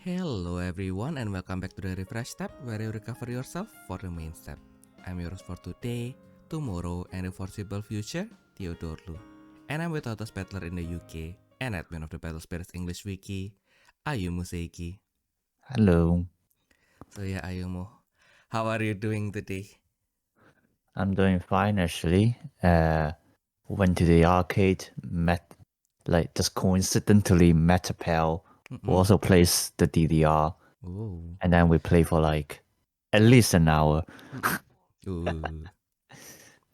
Hello everyone and welcome back to the Refresh Step where you recover yourself for the main step. I'm your host for today, tomorrow and the foreseeable future, Theodore. And I'm with Autos Battler in the UK and admin of the Battle Spirits English Wiki, Ayumu Seiki. Hello. So yeah, Ayumu, how are you doing today? I'm doing fine actually. Went to the arcade, just coincidentally met a pal who also plays the DDR, Ooh. and then we play for like at least an hour. Ooh.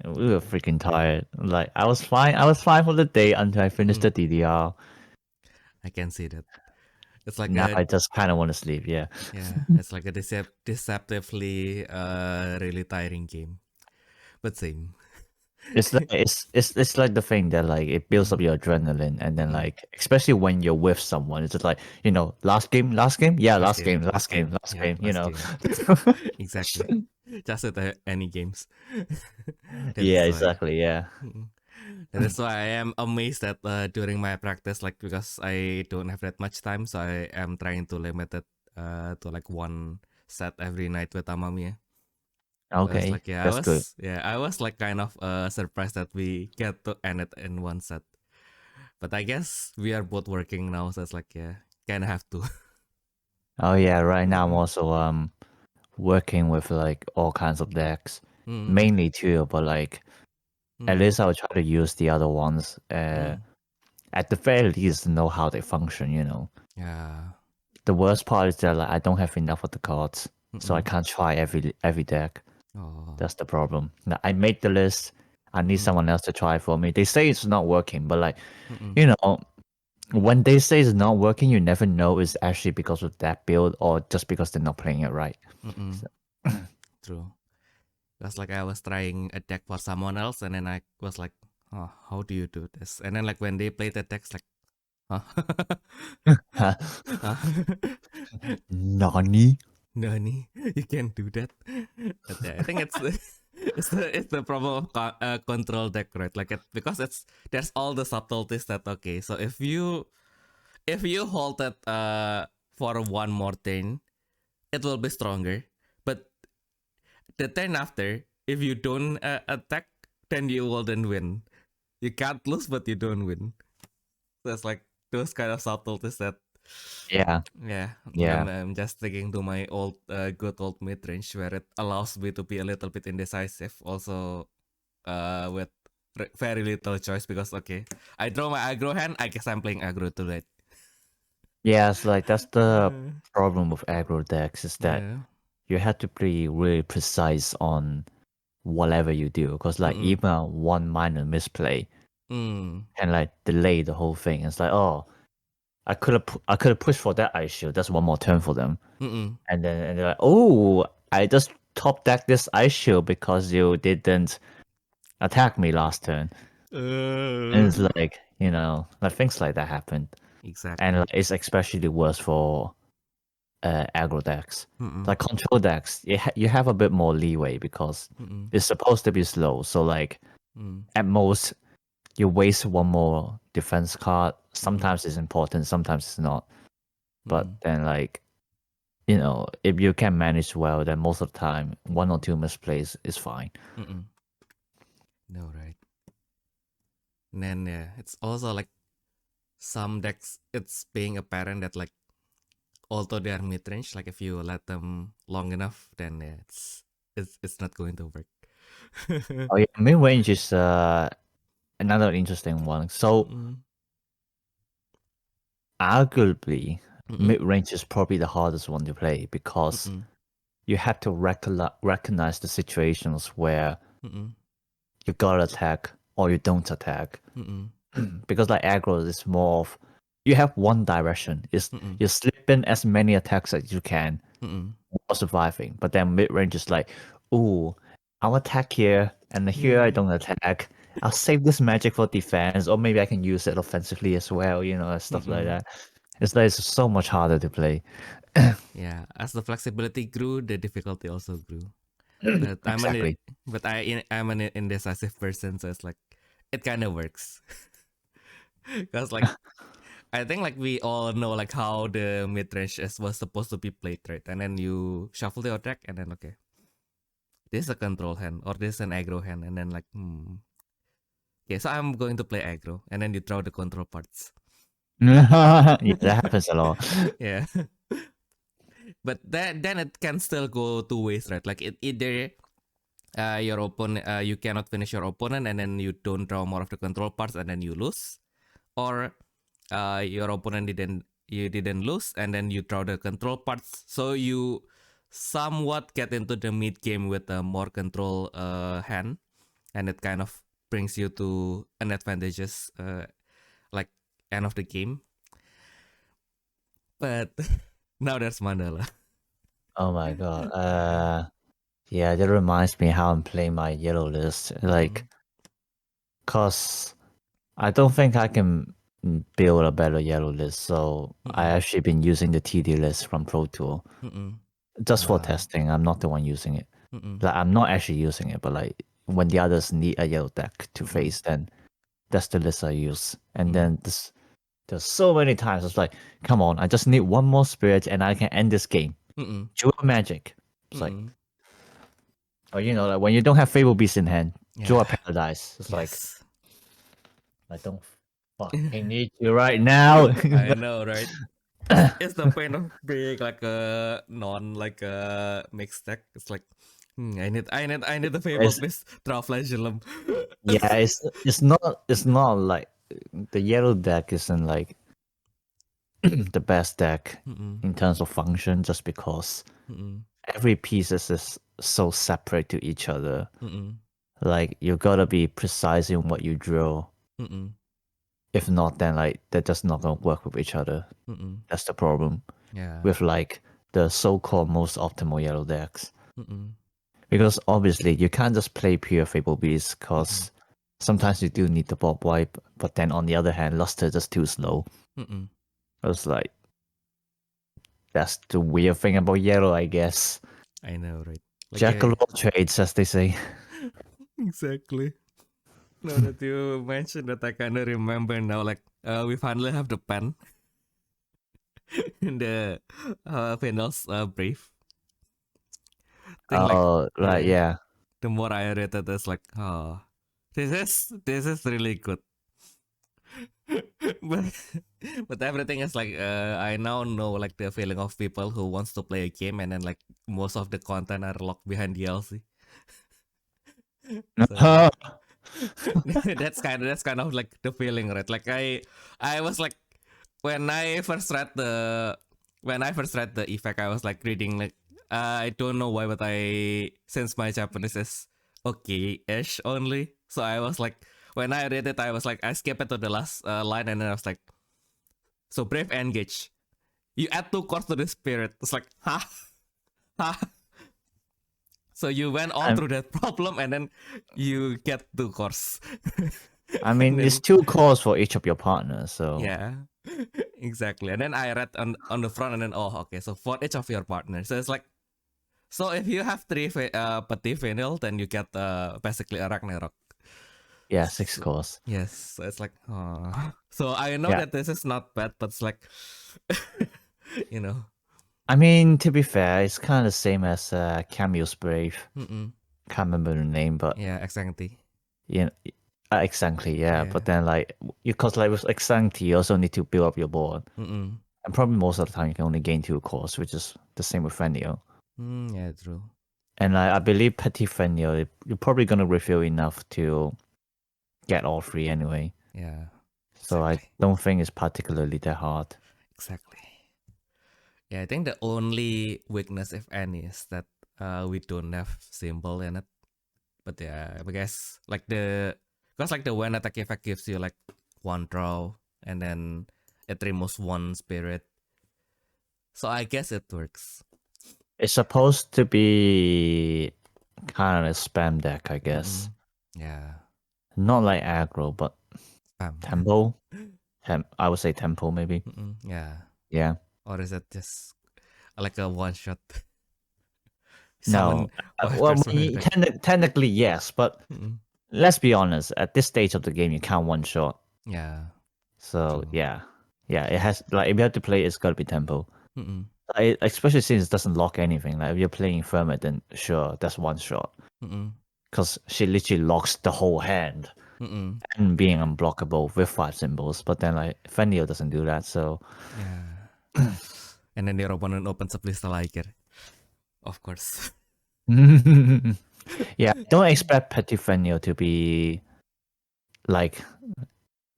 We were freaking tired. Like I was fine for the day until I finished the DDR. I can see that. It's like Now a I just kind of want to sleep. Yeah. it's like a deceptively really tiring game, but same. It's like it's like the thing that like it builds up your adrenaline, and then like especially when you're with someone, it's just like last game, yeah, last game, Yeah, last game. Exactly. Just at any games. That Yeah, is why. exactly, yeah. That is why I am amazed that during my practice, like because I don't have that much time, so I am trying to limit it to like one set every night with Amami. So it's Okay, like that's good. I was like kind of surprised that we get to end it in one set. But I guess we are both working now, so it's like kind of have to. Oh yeah, right now I'm also working with like all kinds of decks, Mm, mainly two, but like at mm, least I'll try to use the other ones. mm. At the very least, know how they function. Yeah. The worst part is that like I don't have enough of the cards, so I Mm-mm. can't try every deck. Oh. That's the problem. Now, I made the list. I need Mm-mm. someone else to try for me. They say it's not working, but like, Mm-mm. you know, when they say it's not working, you never know it's actually because of that build or just because they're not playing it right. Mm-mm. So, True. That's like I was trying a deck for someone else, and then I was like, "Oh, how do you do this?" And then like when they played the decks, like, "Huh? Huh? Nani? Nani, you can't do that." But yeah, I think it's the it's the problem of control deck, right? Like because there's all the subtleties that okay. So if you hold it for one more turn, it will be stronger. But the turn after, if you don't attack, then you will then win. You can't lose, but you don't win. So it's like those kind of subtleties that, Yeah, yeah, yeah. I'm just sticking to my old, good old mid range where it allows me to be a little bit indecisive. Also, with very little choice because okay, I draw my aggro hand. I guess I'm playing aggro too late. Yeah, it's like that's the problem with aggro decks is that Yeah. you have to be really precise on whatever you do. Because like Mm-mm. even one minor misplay Mm. can like delay the whole thing. It's like, oh, I could have pushed for that ice shield. That's one more turn for them. Mm-mm. And they're like, oh, I just top decked this ice shield because you didn't attack me last turn. And it's like, like things like that happen. And Exactly. like, it's especially worse for aggro decks. Mm-mm. Like control decks, you have a bit more leeway because Mm-mm. it's supposed to be slow. So like Mm. at most you waste one more defense card. Mm-mm. Sometimes it's important, sometimes it's not. But Mm-mm. then like if you can manage well, then most of the time, one or two misplays is fine. Mm-mm. No, right. And then yeah, it's also like some decks. It's being apparent that like although they are mid range, like if you let them long enough, then yeah, it's not going to work. Oh yeah, mid range is another interesting one. So Mm-mm. arguably, Mm-mm. mid range is probably the hardest one to play because Mm-mm. you have to recognize the situations where Mm-mm. you gotta attack or you don't attack. Mm-mm. Because like aggro is more of you have one direction. Is Mm-mm. you slip in as many attacks as you can Mm-mm. while surviving. But then mid range is like, ooh, I'll attack here and here I Yeah. don't attack. I'll save this magic for defense, or maybe I can use it offensively as well, stuff like Mm-mm. that. It's like it's so much harder to play. Yeah. As the flexibility grew, the difficulty also grew. But Exactly. I'm an indecisive person, so it's like it kind of works. Cause like I think like we all know like how the mid range was supposed to be played, right? And then you shuffle your deck, and then okay, this is a control hand or this is an aggro hand, and then like okay, so I'm going to play aggro, and then you draw the control parts. Yeah, that happens a lot. Yeah. But then it can still go two ways, right? Like either your opponent you cannot finish your opponent, and then you don't draw more of the control parts, and then you lose, or your opponent didn't lose, and then you draw the control parts, so you somewhat get into the mid game with a more control hand, and it kind of brings you to an advantageous like end of the game. But now there's Mandala. Oh my god. Yeah, that reminds me how I'm playing my yellow list. Like, cause I don't think I can build a better yellow list, so I actually been using the TD list from Pro Tour just for testing. I'm not the one using it. Like, I'm not actually using it, but like when the others need a yellow deck to face, then that's the list I use. And then there's so many times it's like, come on, I just need one more spirit and I can end this game. Jewel Magic. It's like, or you know, like when you don't have Fable Beast in hand, Jewel Paradise. It's like, I don't fucking need you right now. I know, right? It's the pain of being like a like a mixed deck. It's like I need the Fable Beast draw Flagellum. Yeah, it's not like the yellow deck isn't like the best deck in terms of function, just because every piece is so separate to each other. Like you gotta be precise in what you draw. If not, then like they're just not gonna work with each other. That's the problem. Yeah. With like the so-called most optimal yellow decks. Because obviously you can't just play pure Fable Beast, because sometimes you do need the Bob Wipe, but then on the other hand, Luster just too slow. I was like, that's the weird thing about yellow, I guess. I know, right? Like, Jack of all trades, as they say. Exactly. Now that you mentioned that, I kind of remember now. Like, we finally have the pen in the Finals Brave. Right, yeah. The more I read it, it's like, oh, this is really good. but everything is like, I now know like the feeling of people who wants to play a game, and then like most of the content are locked behind DLC. So, that's kind of like the feeling, right? Like I was like, when I first read the effect, I was like reading like, I don't know why, but since my Japanese is okay-ish only, so I was like, when I read it, I was like, I skip it to the last line, and then I was like, so Brave Engage, you add 2 cores to the spirit. It's like, ha. So you went all through that problem, and then you get 2 cores. I mean, it's 2 cores for each of your partners, so yeah, exactly. And then I read on the front, and then okay, so for each of your partners. So it's like, so if you have 3 Petit Vinyl, then you get basically a Ragnarok. Yeah, 6 cores. Yes, so it's like, so I know that this is not bad, but it's like, you know. I mean, to be fair, it's kind of the same as Cameo's Brave. Can't remember the name, but yeah, exactly. Yeah, exactly. Yeah, but then like, because like with exactly, you also need to build up your board, and probably most of the time you can only gain 2 cores, which is the same with Fenio. Yeah, true. And I believe Petit Fenio, you're probably gonna refill enough to get all 3 anyway. Yeah. So I don't think it's particularly that hard. Exactly. Yeah, I think the only weakness, if any, is that we don't have symbol in it. But yeah, I guess like because like the one attack effect gives you like 1 draw, and then it removes 1 spirit. So I guess it works. It's supposed to be kind of a spam deck, I guess. Yeah. Not like aggro, but spam. Tempo. I would say tempo, maybe. Yeah. Yeah. Or is it just like a one shot? No. Well, technically yes, but let's be honest. At this stage of the game, you can't one shot. Yeah. So True. yeah, Yeah, it has like if you have to play, it's gotta be tempo. Mm-mm. Especially since it doesn't lock anything. Like if you're playing Firma, then sure, that's one shot. Mm-mm. Because she literally locks the whole hand Mm-mm. and being unblockable with 5 symbols. But then like Fenio doesn't do that, so Yeah. And then your opponent opens up list like it. Of course. yeah, don't expect Petit Fenio to be like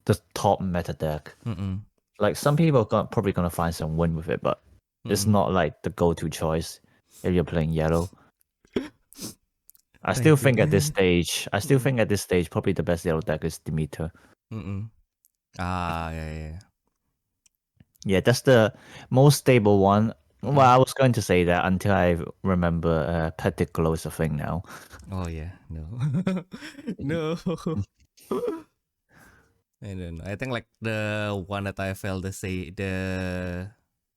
the top meta deck. Mm-mm. Like some people probably gonna find some win with it, but it's Mm-mm. not like the go-to choice if you're playing yellow. I still Thank you. think at this stage, probably the best yellow deck is Demeter. Mm-mm. Ah, yeah. Yeah, that's the most stable one. Mm-mm. Well, I was going to say that until I remember Petit Glow is a thing now. Oh yeah, no. No. I don't know. I think like the one that I felt the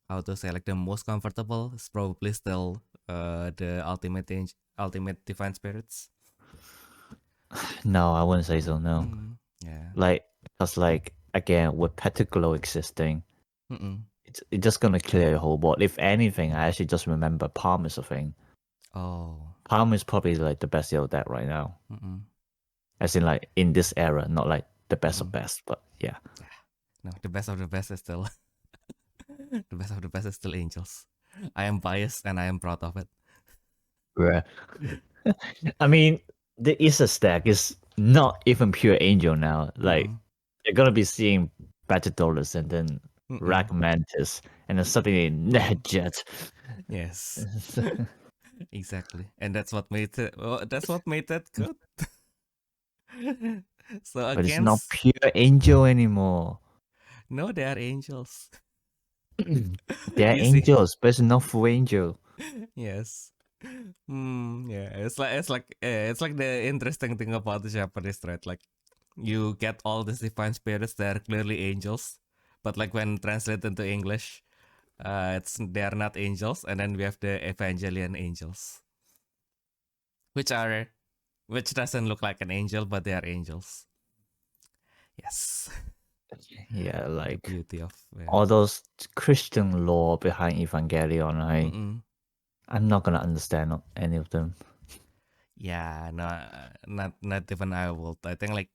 how to say like the most comfortable is probably still the ultimate divine spirits. No, I wouldn't say so. No, Yeah. like because like again with Petit Glow existing, Mm-mm. it's just gonna clear your whole board. If anything, I actually just remember Palm is a thing. Oh. Palm is probably like the best yellow deck right now. Mm-mm. As in like in this era, not like the best of best, but yeah. No, the best of the best is still the best of the best is still angels. I am biased and I am proud of it. Yeah. I mean, the Isa stack is not even pure angel now. Like you're gonna be seeing Batidolus and then Rack Mantis and then suddenly Jet. Yes. Exactly. And that's what made it that's what made that good. So But it's not against pure angel anymore. no, they are angels. They're You see. angels, but it's not full angel. Yes. Yeah, it's like the interesting thing about the Japanese, right? Like you get all these divine spirits that are clearly angels, but like when translated into English, they are not angels, and then we have the Evangelion angels, which doesn't look like an angel, but they are angels. Yes. Yeah, The like beauty of all those Christian lore behind Evangelion, I'm not gonna understand any of them. yeah, no, not even I will. I think like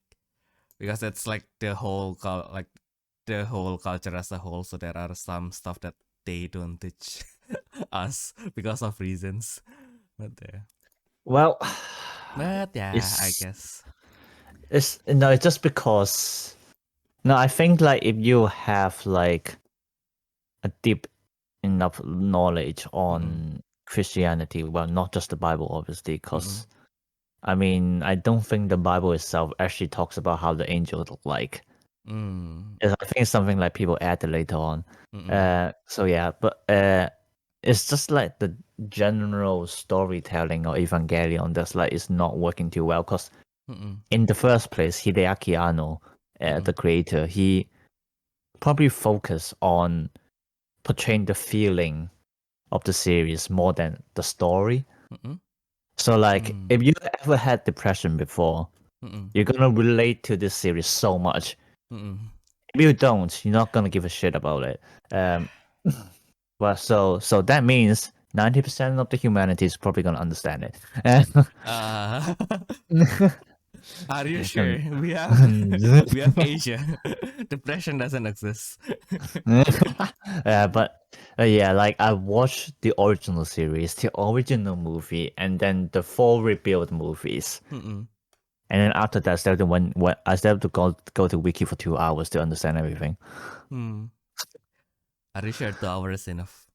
because it's like the whole the whole culture as a whole. So there are some stuff that they don't teach us because of reasons. But Well, yeah, I guess. it's no, it's just because no, I think like if you have like a deep enough knowledge on Christianity, well, not just the Bible, obviously, because I mean, I don't think the Bible itself actually talks about how the angels look like. I think it's something like people added later on. So yeah, but it's just like the general storytelling of Evangelion that's like it's not working too well because in the first place, Hideaki Anno, the creator, he probably focused on portraying the feeling of the series more than the story. So like if you ever had depression before, you're gonna relate to this series so much. If you don't, you're not gonna give a shit about it. Well, so that means 90% of the humanity is probably gonna understand it. Are you sure? We have we have Asia. Depression doesn't exist. But yeah, like I watched the original series, the original movie, and then the 4 rebuild movies. And then after that, I started when I started to go to wiki for 2 hours to understand everything. Are you sure 2 hours enough?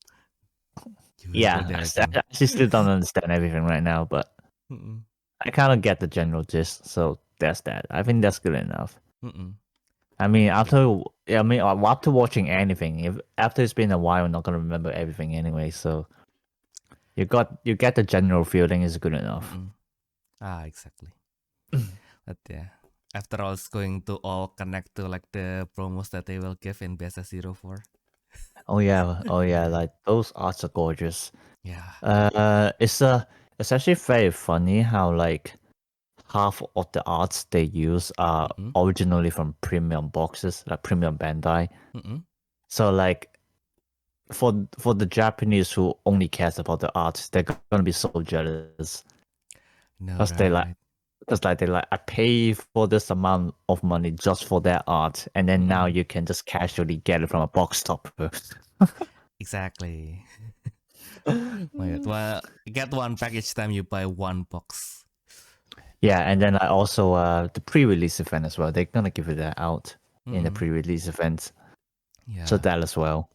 Yeah, I actually still don't understand everything right now, but I kind of get the general gist. So that's that. I think that's good enough. I mean, after watching anything, if after it's been a while, I'm not gonna remember everything anyway. So you get the general feeling is good enough. Exactly. But yeah, after all, it's going to all connect to like the promos that they will give in BSS04. Oh yeah, like those arts are gorgeous. Yeah. It's actually very funny how like half of the arts they use are originally from premium boxes, like premium Bandai. So like for the Japanese who only cares about the art, they're gonna be so jealous. No, Because they like right. I pay for this amount of money just for that art, and then now you can just casually get it from a box topper. Exactly. My God. Well, get one pack each time you buy one box. Yeah, and then I also the pre-release event as well. They're gonna give it that out in the Mm-mm. pre-release event. Yeah. So that as well.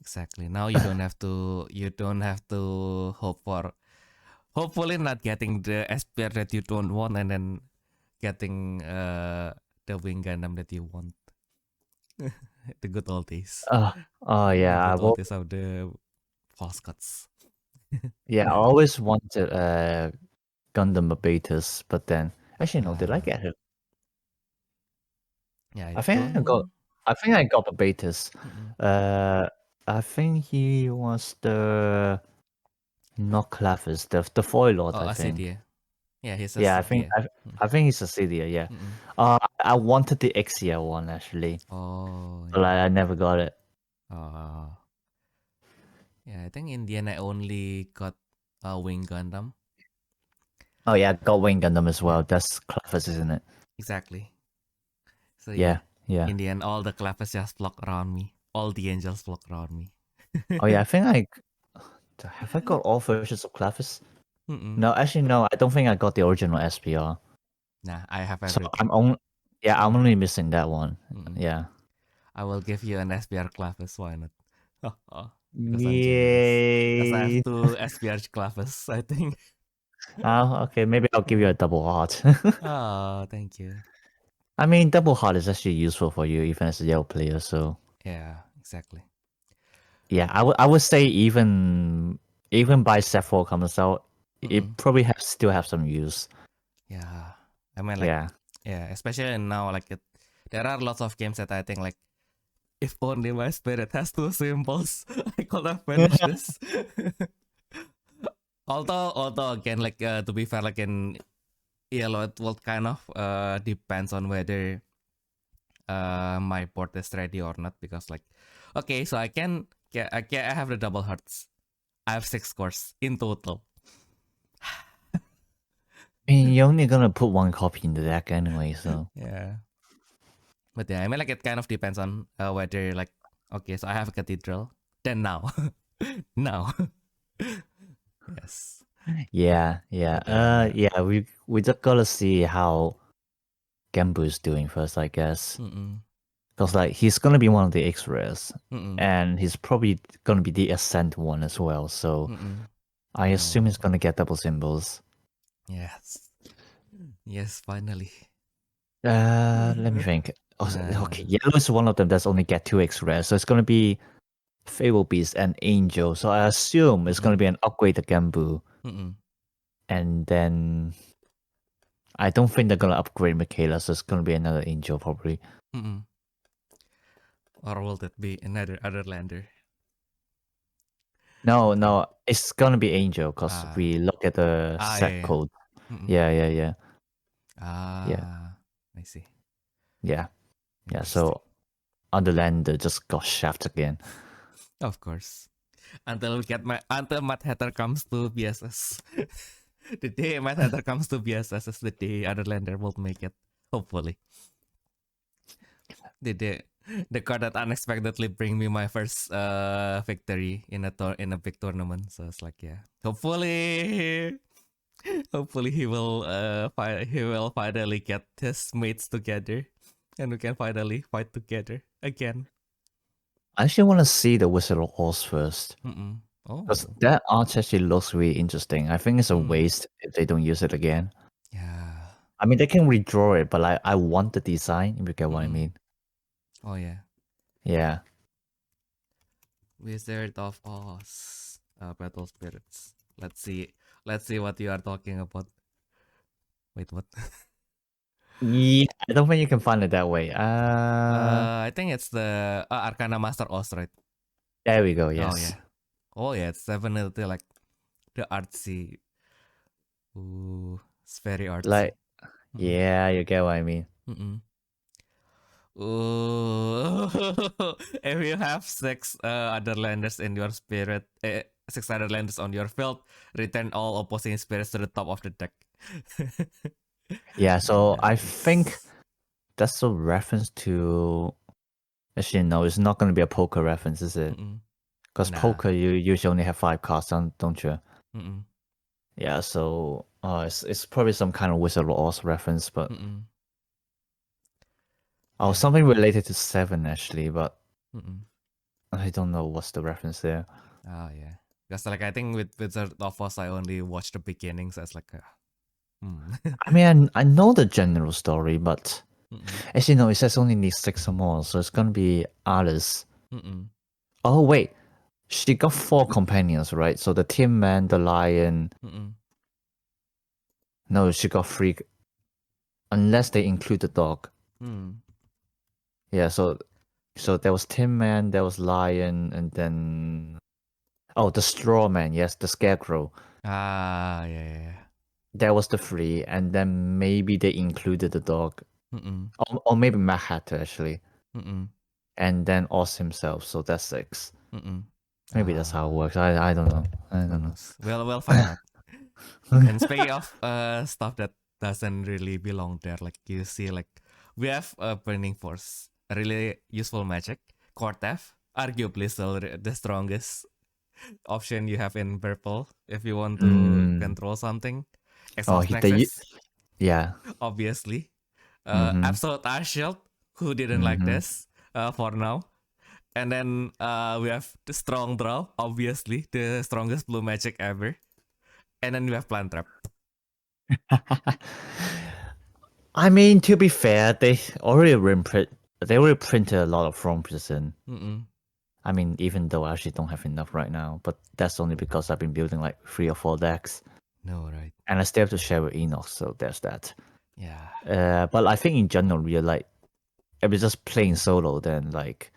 Exactly. Now you don't have to hope for, hopefully not getting the SPR that you don't want and then getting the Wing Gundam that you want. The good old days. Oh The yeah, good old days of the false cuts. yeah, I always wanted Gundam Abatus, but then actually no, did I get it? Yeah, I think I got Abatus. Mm-mm. I think he was the not Clevis, the foil lord, Oh, I think. Acidia. Yeah, he's Yeah, Acidia. I think he's Acidia, yeah. Mm-mm. I wanted the Exia one actually. Oh, But yeah. I never got it. Oh. Yeah, I think in the end I only got a Wing Gundam. Oh yeah, I got Wing Gundam as well. Yeah. That's Clevis, isn't it? Exactly. So Yeah, yeah. in the end, all the Clevis just flock around me. All the angels flock around me. Oh yeah, I think have I got all versions of Clevis? Mm-mm. No, actually no, I don't think I got the original SPR. Nah, I have So everything. I'm only missing that one. Mm-mm. Yeah. I will give you an SPR Clevis. Why not? Because I'm generous. Because I have Yay. two SPR Clevis, I think. Oh, okay, maybe I'll give you a double heart. Oh, thank you. I mean, double heart is actually useful for you even as a yellow player, so Yeah, exactly. yeah, I would say even by set 4 comes out, it probably still have some use. Yeah. I mean, like, Yeah. yeah, especially now, like, there are lots of games that I think, like, if only my spirit has two symbols, I could have finished this. although again, like, to be fair, like in yellow, it will kind of depends on whether my board is ready or not. Because, like, okay, so I have the double hearts. I have 6 scores in total. I mean, you're only gonna put one copy in the deck anyway, so Yeah. But yeah, I mean, like, it kind of depends on whether, like, okay, so I have a cathedral. Then now. Now. Yes. yeah. But yeah. Yeah, we just gotta see how Genbu is doing first, I guess. Mm-mm. Because like he's gonna be one of the X-rares, Mm-mm. and he's probably gonna be the Ascent one as well. So Mm-mm. I assume he's Oh. gonna get double symbols. Yes. Yes, finally. Let me think. Oh, okay, yellow is one of them that's only get 2 X-rares, so it's gonna be Fable Beast and Angel. So I assume it's gonna be an upgraded Genbu, Mm-mm. and then I don't think they're gonna upgrade Michaela, so it's gonna be another Angel probably. Mm-mm. Or will that be another other lander? No, Okay. no, it's gonna be Angel because we look at the set Yeah. code. Mm-mm. Yeah. I see. Yeah. Interesting. So on the lander just got shafted again. Of course. Until Mad Hatter comes to BSS. The day Mad Hatter comes to BSS is the day other lander will make it. Hopefully. The card that unexpectedly bring me my first victory in a big tournament. So it's like, yeah. Hopefully he will finally get his mates together and we can finally fight together again. I actually want to see the Wizard of Oz first. Mm-mm. Because Oh. that art actually looks really interesting. I think it's a waste if they don't use it again. Yeah. I mean, they can redraw it, but like, I want the design, if you get what I mean. Oh yeah. Yeah. Wizard of Oz. Battle Spirits. Let's see. Let's see what you are talking about. Wait, what? Yeah, I don't think you can find it that way. I think it's the Arcana Master Oz, right? There we go, Oh yes. yeah. Oh yeah, it's definitely like the artsy. Ooh, it's very artsy. Like, yeah, you get what I mean. Mm-mm. Ooh. If you have six other landers in your spirit, six other landers on your field, return all opposing spirits to the top of the deck. Yeah, so I think Nice. that's a reference to. Actually, no, it's not going to be a poker reference, is it? Mm-mm. Because Nah. poker, you usually only have 5 cards, don't you? Mm-mm. Yeah, so it's probably some kind of Wizard of Oz reference, but Mm-mm. oh, Yeah. something related to 7 actually, but Mm-mm. I don't know what's the reference there. Oh yeah. Because like I think with Wizard of Oz, I only watched the beginnings as like I mean, I know the general story, but Mm-mm. actually, no, it says only need 6 or more, so it's gonna be Alice. Mm-mm. Oh, wait, she got 4 companions, right? So the Tin Man, the Lion. Mm-mm. No, she got 3, unless they include the dog. Mm. Yeah, so there was Tin Man, there was Lion, and then the Straw Man, yes, the Scarecrow. Ah yeah. That was the 3, and then maybe they included the dog, Mm-mm. or maybe Mad Hatter actually, Mm-mm. and then Oz himself. So that's 6. Mm-mm. Maybe that's how it works. I don't know. I Who don't know. knows? We'll find out. And speaking of stuff that doesn't really belong there, like you see, like we have Burning Force, a really useful magic. Core Theft, arguably still the strongest option you have in purple if you want to Mm. control something. Oh, Exhaust Nexus, yeah. obviously. Mm-hmm. Absolute Ice Shield, who didn't like Mm-hmm. this for now. And then we have the Strong Draw, obviously, the strongest blue magic ever. And then we have Plant Trap. I mean, to be fair, they already printed a lot of From Prison. Mm-mm. I mean, even though I actually don't have enough right now, but that's only because I've been building like 3 or 4 decks. No, right. And I still have to share with Enoch, so there's that. Yeah. But I think in general, you're like, if it's just playing solo, then like,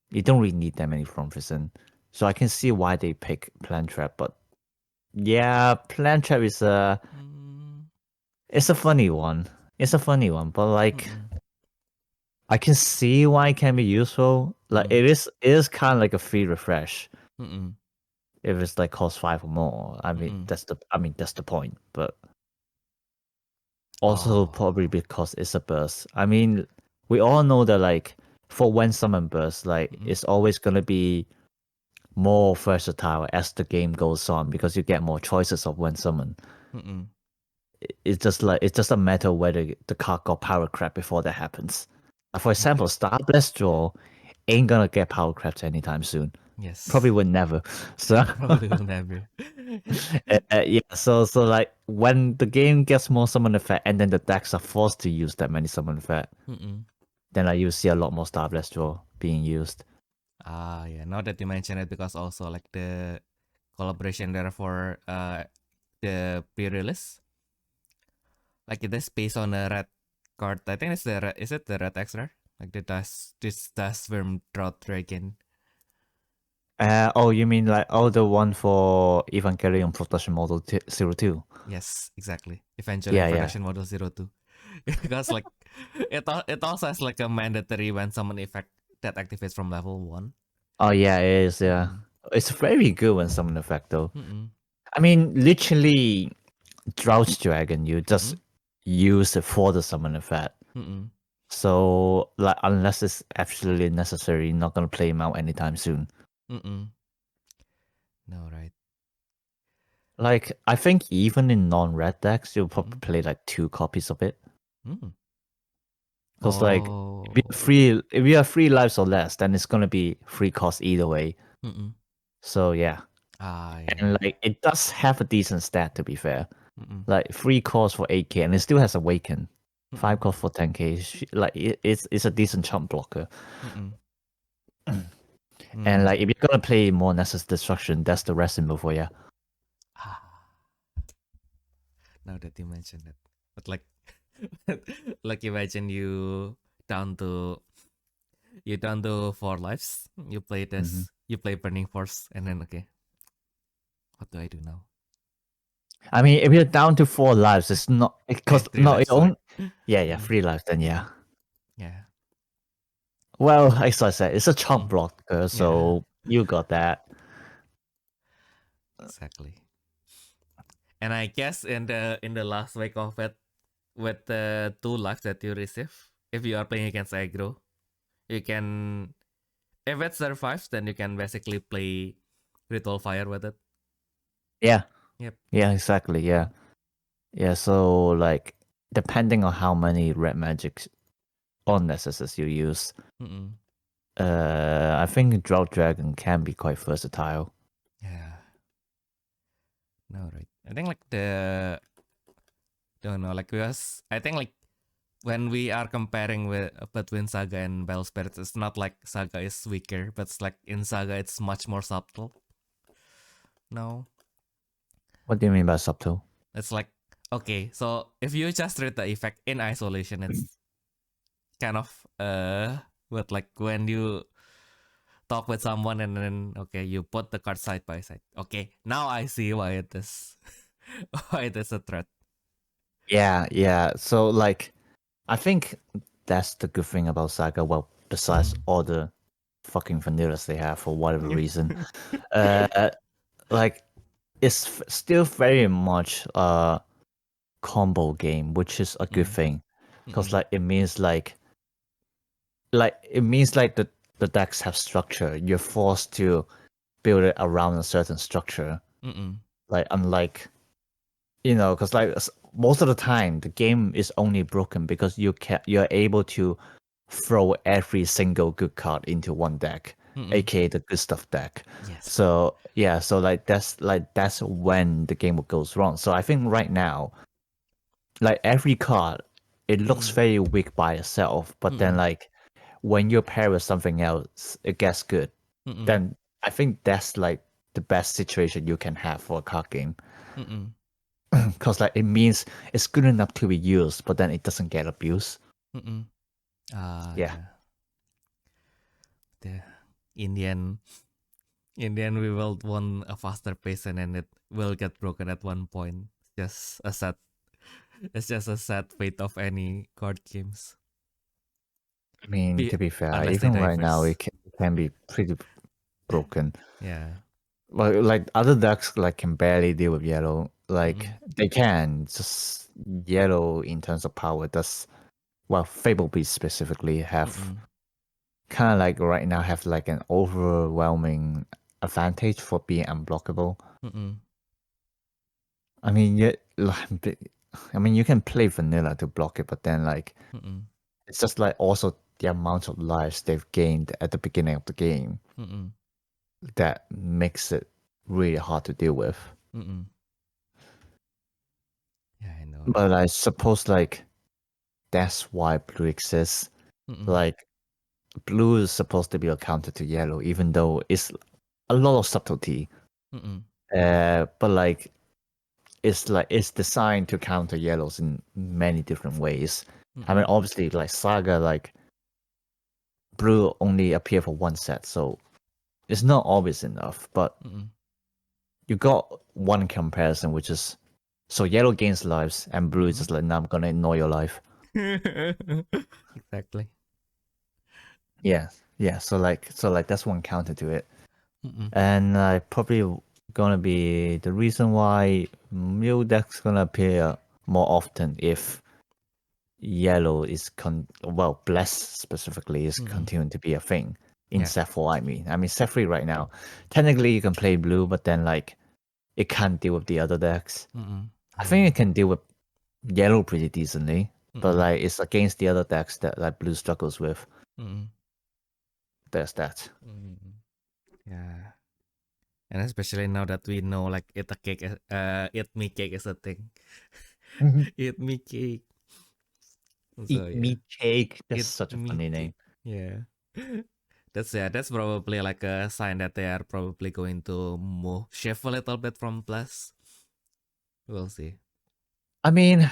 you don't really need that many From Prison. So I can see why they pick Plant Trap, but yeah, Plant Trap is it's a funny one. It's a funny one, but like, Mm-mm. I can see why it can be useful. Like, Mm-mm. it is kind of like a free refresh. Mm-mm. If it's like cost 5 or more, Mm-mm. that's the point. But also Oh. probably because it's a burst. I mean, we all know that like for when summon burst, like Mm-mm. it's always gonna be more versatile as the game goes on because you get more choices of when summon. Mm-mm. It's just a matter of whether the card got power crap before that happens. For example, Star Blast Draw ain't gonna get power craps anytime soon. Probably Yes. would never. So Probably will never. yeah, so like when the game gets more summon effect and then the decks are forced to use that many summon effect, Mm-mm. then like you see a lot more Star Blast Draw being used. Ah, yeah. Now that you mention it, because also like the collaboration there for the pre-release, like it is based on a red card. I think it's the red, is it the red extra? Like this Dust Worm Drought Dragon. You mean like the one for Evangelion Production Model 02? Yes, exactly. Eventually Yeah, in yeah. production model 02. Because like it also has like a mandatory when summon effect that activates from level 1. Oh yeah, it is. Yeah, Mm-mm. it's very good when summon effect though. Mm-mm. I mean, literally, Drought Dragon, you just Mm-mm. use it for the summon effect. Mm-mm. So, like, unless it's absolutely necessary, not gonna play him out anytime soon. Mm-mm. No, right. Like, I think even in non-red decks, you'll probably Mm-mm. play like 2 copies of it. Mm. Because like, Oh. if you have 3 lives or less, then it's gonna be free cost either way. Mm-mm. So yeah, Ah, yeah, and yeah. like it does have a decent stat to be fair. Mm-mm. Like 3 cost for 8k, and it still has Awaken. 5 Mm-mm. cost for 10k. Like it's a decent chump blocker. Mm-mm. And Mm. like if you're gonna play more Nessus Destruction, that's the rest move for you. Ah, now that you mention it. But like like imagine you down to 4 lives. You play this, you play Burning Force, and then okay. What do I do now? I mean, if you're down to 4 lives, it's not Eh, because 3 no, it lives, sorry. only yeah, Mm-mm. 3 lives. Then yeah, Yeah. Well, as I said, it's a chunk Mm. blocker, so you got that. Exactly. And I guess in the last week of it, with the 2 lives that you receive, if you are playing against aggro, you can, if it survives, then you can basically play Ritual Fire with it. Yeah. Yep. Yeah, exactly. Yeah. Yeah, so like depending on how many red magics or necesses you use, Mm-mm. I think Drought Dragon can be quite versatile. Yeah. No, right. I think like don't know, like because I think like when we are comparing with between Saga and Battle Spirits, it's not like Saga is weaker, but it's like in Saga it's much more subtle. No, What do you mean by subtle? it's like okay, so if you just read the effect in isolation, it's kind of but like when you talk with someone and then okay, you put the card side by side. Okay, now I see why it is why it is a threat. Yeah, yeah. So like I think that's the good thing about Saga. Well, besides all the fucking vanillas they have for whatever reason, uh, like it's still very much a combo game, which is a good thing, because like it means like it means like the decks have structure. You're forced to build it around a certain structure. Like unlike because like most of the time the game is only broken because you're able to throw every single good card into one deck, aka the good stuff deck. Yes. So yeah, so that's when the game goes wrong. So I think right now, like every card, it looks very weak by itself, but then like when you pair with something else, it gets good. Then I think that's like the best situation you can have for a card game. Because like it means it's good enough to be used, but then it doesn't get abused. Yeah. The Indian we will want a faster pace and then it will get broken at one point. Just a sad it's just a sad fate of any card games. I mean, to be fair, Unless they even die right now, first. it can be pretty broken. Yeah. Well, like other decks, like can barely deal with yellow. Like they can, just yellow in terms of power. Does well, Fable Beast specifically have kind of like right now have like an overwhelming advantage for being unblockable. I mean, I mean, you can play vanilla to block it, but then like it's just like also the amount of lives they've gained at the beginning of the game that makes it really hard to deal with. Yeah, I know. But I suppose like that's why blue exists. Like blue is supposed to be a counter to yellow, even though it's a lot of subtlety. But like it's designed to counter yellows in many different ways. I mean, obviously, like Saga, like blue only appear for one set, so it's not always enough. But you got one comparison, which is so yellow gains lives, and blue is just like, nah, I'm gonna ignore your life. Exactly. Yeah, yeah. So like that's one counter to it, and probably gonna be the reason why Mew deck's gonna appear more often if yellow is Bless specifically is continuing to be a thing in Yeah. set 4. I mean set 3 right now. Technically, you can play blue, but then like it can't deal with the other decks. I think it can deal with yellow pretty decently, but like it's against the other decks that like blue struggles with. There's that. Yeah. And especially now that we know like eat me cake is a thing. Eat me cake. So Eat yeah. me cake. That's Eat such a me funny cake. name. Yeah. That's probably like a sign that they are probably going to move shift a little bit from plus. We'll see. I mean,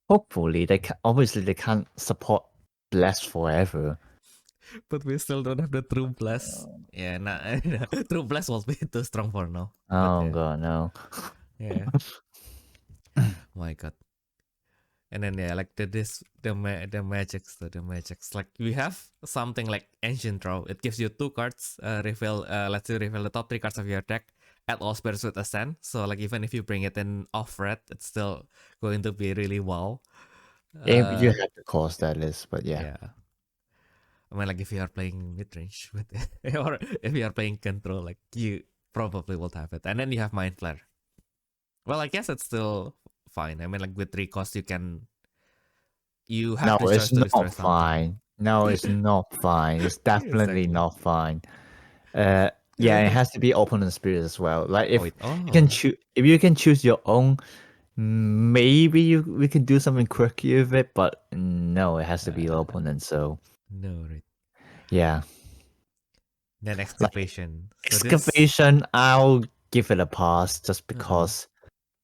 hopefully obviously they can't support Bless forever. But we still don't have the true blast. Yeah, nah, true blast will be too strong for now. But Oh yeah, god, no. yeah. My God. And then yeah, like the magics. Like we have something like Ancient Draw. It gives you 2 cards. Reveal. Let's say reveal the top 3 cards of your deck. Add all spirits with Ascend. So like even if you bring it in off red, it's still going to be really wow. You have to cost that list, but yeah. Yeah. I mean, like if you are playing mid range with it, or if you are playing control, like you probably will have it. And then you have Mind Flare. Well, I guess it's still fine. I mean, like with 3 costs, you have No, the choice it's to destroy not something. fine. No, it's not fine. It's definitely Exactly. not fine. Yeah, it has to be opponent spirit as well. Like if you can choose, if you can choose your own, maybe we can do something quirky with it. But no, it has to be opponent. So No, right. yeah. Then excavation. Like, excavation, I'll give it a pass just because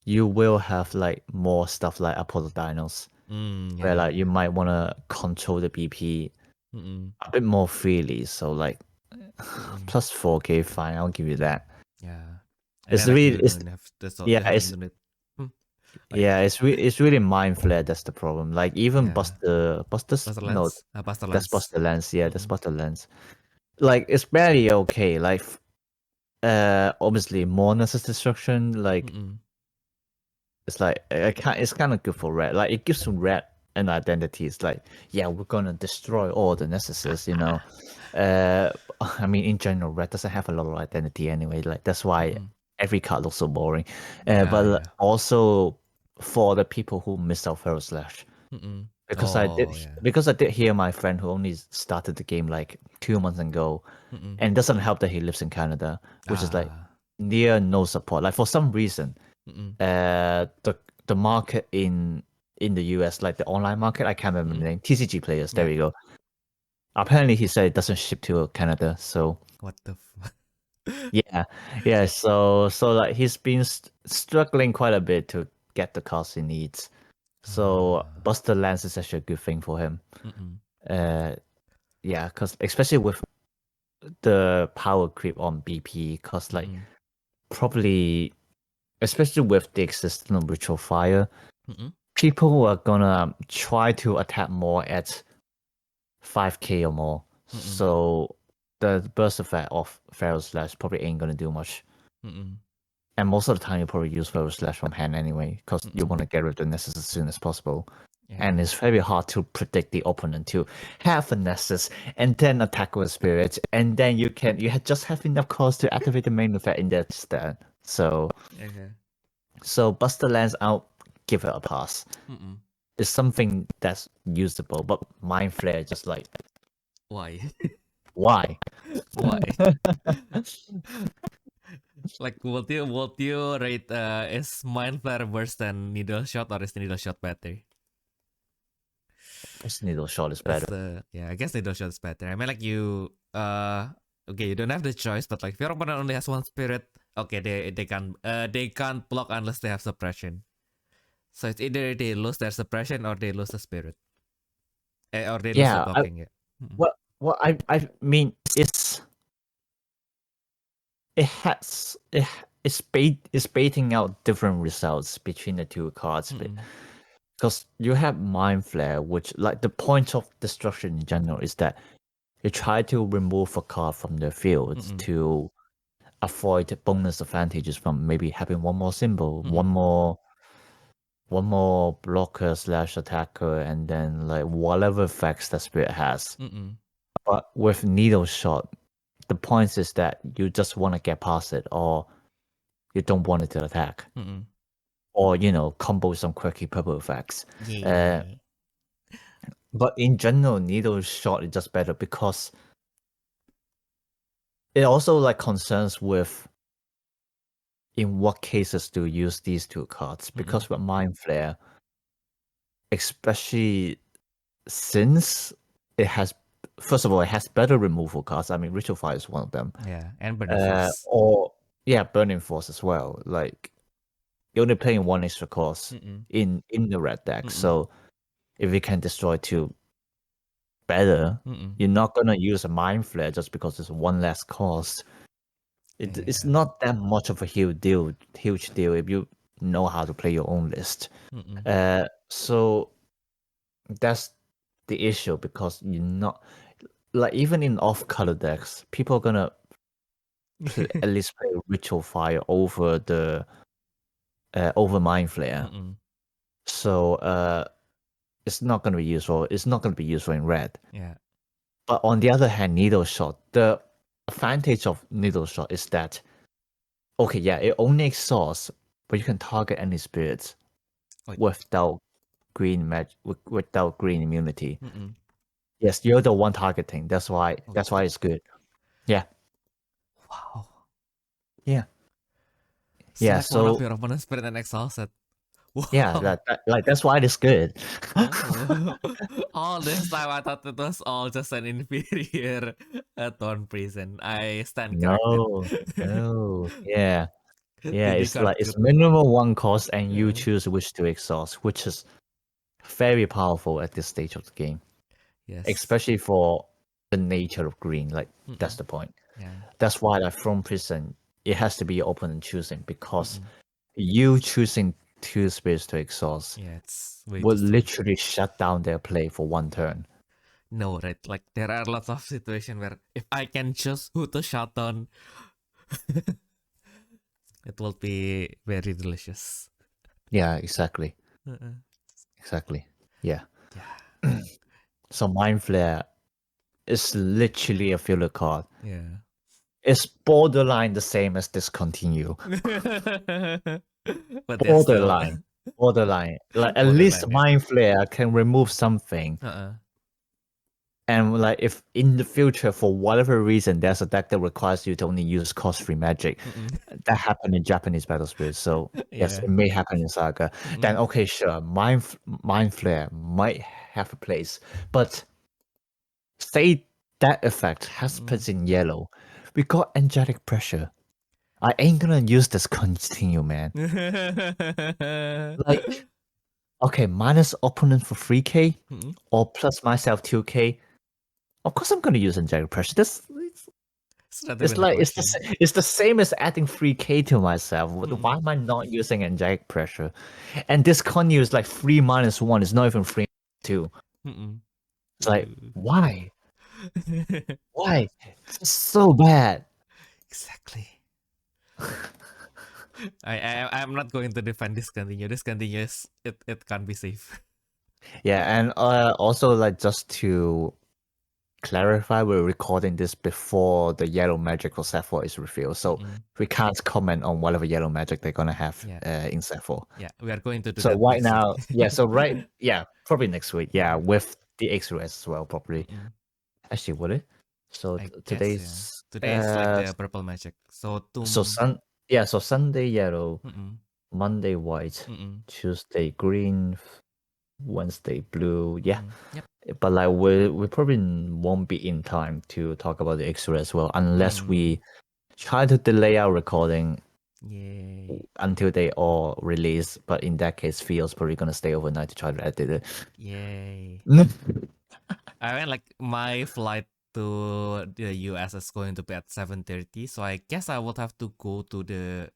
you will have like more stuff like Apollo Dinos, where like you might want to control the BP a bit more freely. So like plus 4K, fine, I'll give you that. Yeah, and it's then, like, really it's really mind flare. That's the problem. Like even Buster no, Lens. Buster that's Lens. Buster Lens. Yeah, that's Buster Lens. Like it's barely okay. Like obviously more necessary destruction. Like it's like it's kind of good for red. Like it gives some red an identity. It's like, yeah, we're gonna destroy all the necessities, you know. I mean, in general, red doesn't have a lot of identity anyway. Like that's why every card looks so boring. But also for the people who missed out Feral Slash, because I did hear my friend who only started the game like 2 months ago, and it doesn't help that he lives in Canada, which is like near no support. Like for some reason, the market in the US, like the online market, I can't remember the name. TCG players, there we go. Apparently, he said it doesn't ship to Canada. So what the? yeah. So like he's been struggling quite a bit to get the cards he needs. So Buster Lance is actually a good thing for him. Yeah, because especially with the power creep on BP, because like probably, especially with the existence of Ritual Fire, people are gonna try to attack more at 5k or more. So the burst effect of Feral Slash probably ain't gonna do much. And most of the time you probably use Feral Slash from hand anyway, because you want to get rid of the Nessus as soon as possible. And it's very hard to predict the opponent to have a Nessus and then attack with Spirit, and then you just have enough cards to activate the main effect in that stead. So so Buster Lance, I'll give it a pass. It's something that's usable, but Mind Flare just like why? Why? Like, would you rate is Mind Flare worse than Needle Shot, or is Needle Shot better? Needle Shot is better. I guess Needle Shot is better. I mean, like you okay, you don't have the choice, but like if your opponent only has 1 spirit, okay, they can't block unless they have suppression. So it's either they lose their suppression or they lose the spirit, or they lose the blocking. Well, I mean, it's baiting out different results between the 2 cards, because you have Mind Flare, which like the point of destruction in general is that you try to remove a card from the field to avoid bonus advantages from maybe having 1 more symbol, one more blocker / attacker, and then like whatever effects that spirit has. But with Needle Shot, the point is that you just want to get past it, or you don't want it to attack, or combo some quirky purple effects. But in general, Needle Shot is just better because it also like concerns with in what cases do you use these 2 cards, because with Mind Flare, especially since it has, first of all, it has better removal cards. I mean, Ritual Fire is one of them. Yeah, and Burning Force. Burning Force as well. Like you're only playing 1 extra cost in the red deck. So if you can destroy 2 better, you're not gonna use a Mind Flare just because it's 1 less cost. It's not that much of a huge deal if you know how to play your own list. So that's the issue because you're not like even in off-color decks, people are gonna at least play Ritual Fire over the over Mind Flare. So it's not gonna be useful. It's not gonna be useful in red. Yeah. But on the other hand, Needle Shot, the advantage of Needle Shot is that okay, yeah, it only exhausts, but you can target any spirits without without green immunity. Yes, you're the one targeting. That's why it's good. Yeah. Wow. Yeah. Select one of So your opponent's spirit and exhausted. Wow. yeah, that's why it's good. Oh. All this time I thought it was all just an inferior Thorn Prison. I stand corrected. No. Yeah. Yeah, TD it's card like it's good. minimum one cost and you Yeah. choose which to exhaust, which is very powerful at this stage of the game. Yes. Especially for the nature of green. Like that's the point. Yeah. That's why like from prison, it has to be your opponent choosing because you choosing two spirits to exhaust Yeah, it's way would too strong. literally shut down their play for one turn. No, right? Like there are lots of situations where if I can choose who to shut down, it will be very delicious. Yeah, exactly. Exactly. Yeah. Yeah. So Mind Flare is literally a filler card. Yeah. It's borderline the same as Discontinue. But they're still Borderline. Like at borderline. least Yeah. Mind Flare can remove something. And like if in the future for whatever reason there's a deck that requires you to only use cost-free magic, that happened in Japanese Battle Spirit. So yes, it may happen in Saga. Then okay, sure, Mind Flare might have a place, but say that effect has put in yellow. We got Angelic Pressure. I ain't gonna use this continue, man. Like, okay, minus opponent for 3k or plus myself 2k. Of course, I'm gonna use Angelic Pressure. It's the same as adding 3k to myself. Why am I not using Angelic Pressure? And this con is like 3 minus 1. It's not even 3 2. It's like, why? Why? It's so bad. Exactly. I'm not going to defend Discontinue. Discontinue is it can't be safe. Yeah, and also like just to clarify, we're recording this before the yellow magic for Sephiroth is revealed, so we can't comment on whatever yellow magic they're gonna have in Sephiroth. Yeah, we are going to do so that right next now, week. yeah, so probably next week, with the X-ray as well, probably. Actually, would it? So today's today is like the purple magic. So so Sunday yellow, Monday white, Tuesday green, Wednesday blue. Yeah. Yep. But like we probably won't be in time to talk about the X-ray as well unless we try to delay our recording until they all release. But in that case, Theo's probably gonna stay overnight to try to edit it. Yay. I mean, like my flight to the US is going to be at 7:30, so I guess I would have to go to the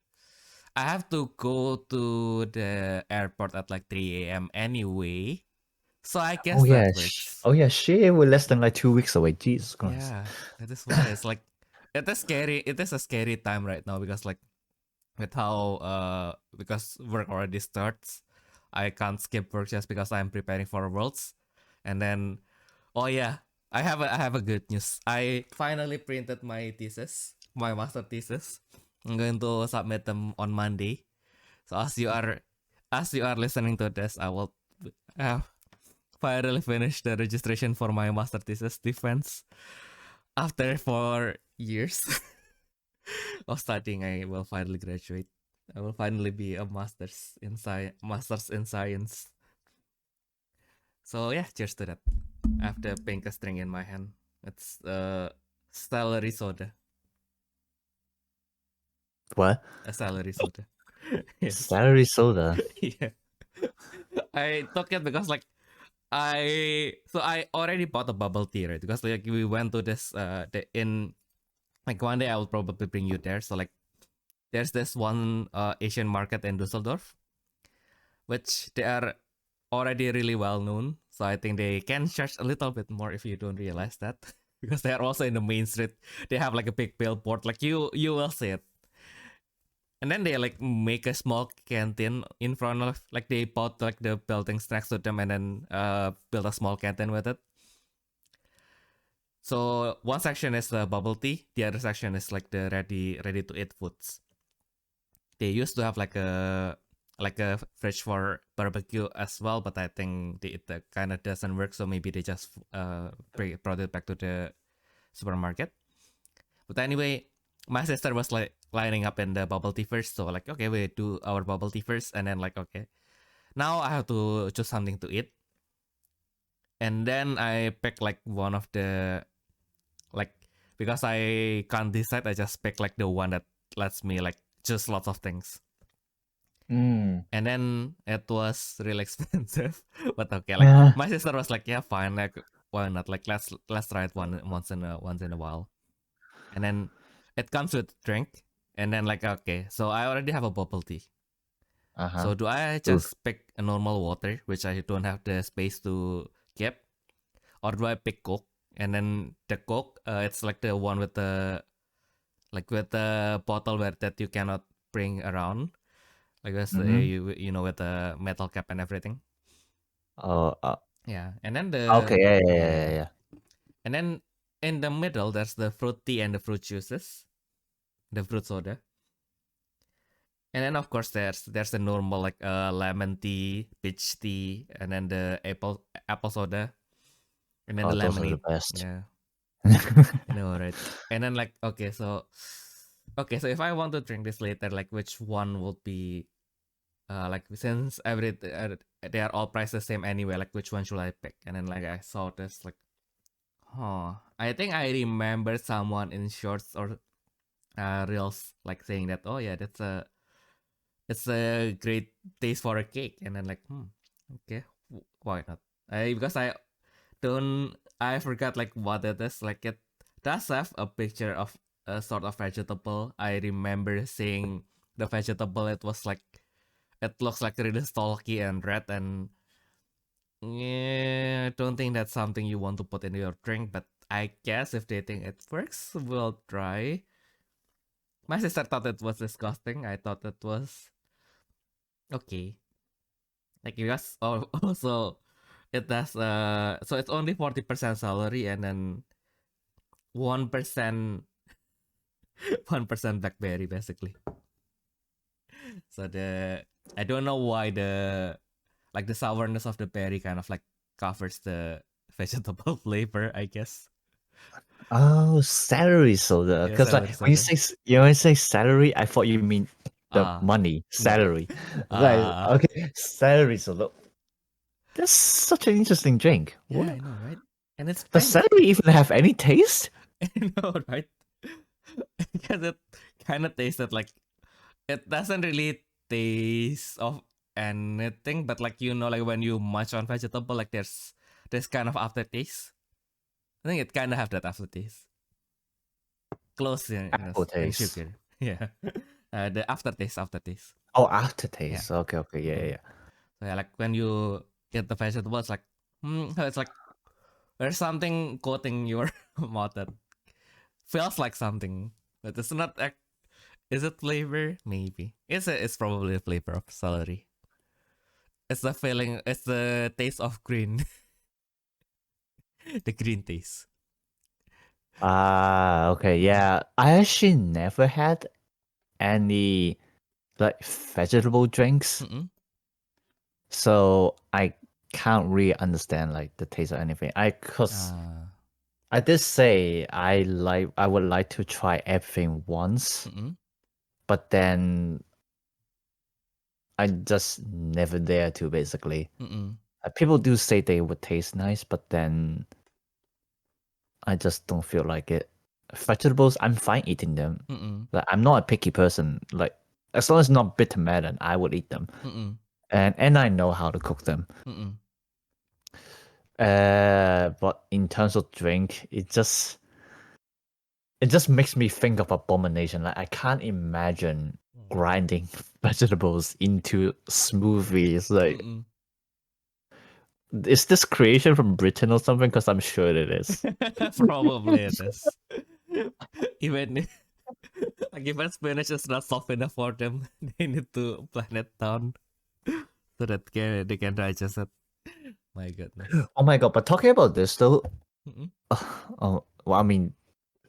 airport at like 3 a.m. anyway. So I guess that works. Oh yeah, shit, we're less than like 2 weeks away. Jesus Christ. Yeah, that is why it's like it is scary. It is a scary time right now because like with how because work already starts, I can't skip work just because I'm preparing for Worlds, and then oh yeah, I have a good news. I finally printed my thesis, my master thesis. I'm going to submit them on Monday. So as you are listening to this, I will have finally finished the registration for my master thesis defense. After 4 years of studying, I will finally graduate. I will finally be a master's in science. So yeah, cheers to that. I have the pink string in my hand. It's celery soda. What? A celery soda. Yes. Celery soda. Yeah. I took it because like I already bought a bubble tea, right? Because like we went to this in like one day I will probably bring you there. So like there's this one Asian market in Dusseldorf, which they are already really well known. So I think they can charge a little bit more if you don't realize that. Because they are also in the main street. They have like a big billboard, like you will see it. And then they like make a small canteen in front of, like they bought like the buildings next to them and then build a small canteen with it. So one section is the bubble tea, the other section is like the ready to eat foods. They used to have like a fridge for barbecue as well, but I think it kind of doesn't work, so maybe they just brought it back to the supermarket. But anyway, my sister was like lining up in the bubble tea first, so like, okay, we do our bubble tea first, and then like, okay, now I have to choose something to eat. And then I pick like one of the, like, because I can't decide, I just pick like the one that lets me like choose lots of things. And then it was really expensive, but okay, like my sister was like, yeah, fine, like why not? Like let's try it once in a while. And then it comes with drink, and then like, okay, so I already have a bubble tea. So do I just pick a normal water, which I don't have the space to keep, or do I pick Coke? And then the Coke, it's like the one with the bottle that you cannot bring around, like this, you know, with the metal cap and everything. Yeah, and then yeah. And then in the middle, there's the fruit tea and the fruit juices, the fruit soda. And then of course there's the normal like lemon tea, peach tea, and then the apple soda, and then the lemonade. Those are the best. Yeah, I know, right? And then like, okay, so if I want to drink this later, like which one would be like, since they are all priced the same anyway, like which one should I pick? And then like I saw this, like, I think I remember someone in shorts or reels like saying that, oh yeah, it's a great taste for a cake. And then like, okay, why not? Because I forgot like what it is. Like it does have a picture of a sort of vegetable. I remember seeing the vegetable. It looks like really stalky and red, and yeah, I don't think that's something you want to put in your drink, but I guess if they think it works, we'll try. My sister thought it was disgusting. I thought it was okay. Like, because also it does so it's only 40% celery and then 1% 1% blackberry basically. So I don't know why the sourness of the berry kind of like covers the vegetable flavor, I guess. Oh, celery soda. Yeah, Because like celery soda. when you say salary, I thought you mean the money salary. Right? Okay, celery soda. That's such an interesting drink. Yeah, What? I know, right? And it's Does pink. celery even have any taste? I know, right? Because it kind of tasted like, it doesn't really taste of anything, but like, you know, like when you munch on vegetable, like there's kind of aftertaste. I think it kind of have that aftertaste. Close in sugar. Yeah. The aftertaste. Oh, aftertaste. Yeah. Okay. Yeah. So yeah, like when you get the vegetable, it's like, it's like there's something coating your mouth that feels like something, but it's not. Is it flavor? Maybe. It's probably the flavor of celery. It's the feeling. It's the taste of green. The green taste. Okay. Yeah. I actually never had any like vegetable drinks. So I can't really understand like the taste of anything. I did say I would like to try everything once, but then I just never dare to basically. People do say they would taste nice, but then I just don't feel like it. Vegetables, I'm fine eating them. Like, I'm not a picky person. Like, as long as it's not bitter melon, I would eat them. And I know how to cook them. But in terms of drink, it just makes me think of abomination. Like, I can't imagine grinding vegetables into smoothies. Like, Is this creation from Britain or something? Because I'm sure it is. Probably it is. Even like even spinach is not soft enough for them, they need to plan it down so that they can digest it. My goodness. Oh my god! But talking about this though, Mm-mm. well, I mean,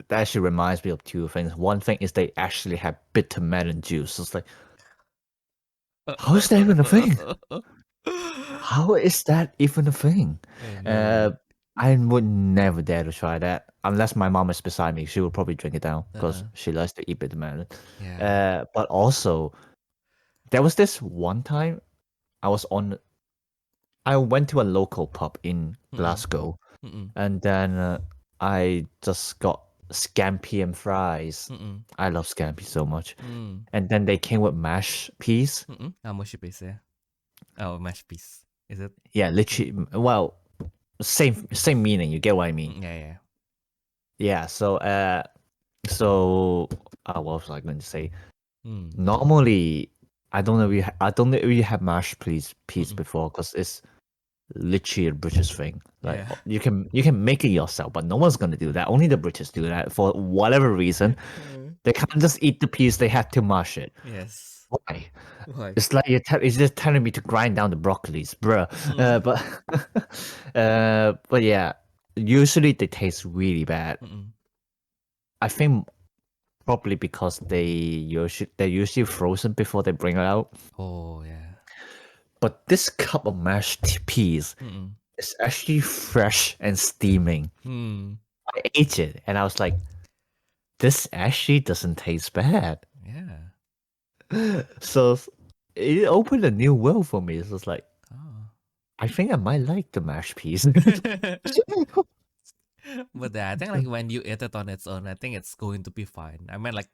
that actually reminds me of two things. One thing is they actually have bitter melon juice. It's like, how is that even a thing? How is that even a thing? I know, I would never dare to try that unless my mom is beside me. She will probably drink it down because she likes to eat bitter melon. yeah. But also, there was this one time I went to a local pub in Glasgow, Mm-mm. and then I just got scampi and fries. Mm-mm. I love scampi so much. Mm. And then they came with mashed peas. Mm-mm. How much you pay, yeah? Oh, mashed piece. Is it? Yeah, literally. Well, same meaning. You get what I mean? Yeah. Yeah. What was I going to say? Mm. Normally, I don't know if you have mashed peas before because it's literally a British thing. Like Yeah. you can make it yourself, but no one's gonna do that. Only the British do that for whatever reason. They can't just eat the piece; they have to mash it. Yes. Why? Why? It's like it's just telling me to grind down the broccolis, bruh. But yeah, usually they taste really bad. Mm-mm. I think probably because they're usually frozen before they bring it out. Oh, yeah. But this cup of mashed peas Mm-mm. is actually fresh and steaming. Mm. I ate it and I was like, this actually doesn't taste bad. Yeah. So it opened a new world for me. So it's like, Oh. I think I might like the mashed peas. But yeah, I think like when you eat it on its own, I think it's going to be fine. I mean, like,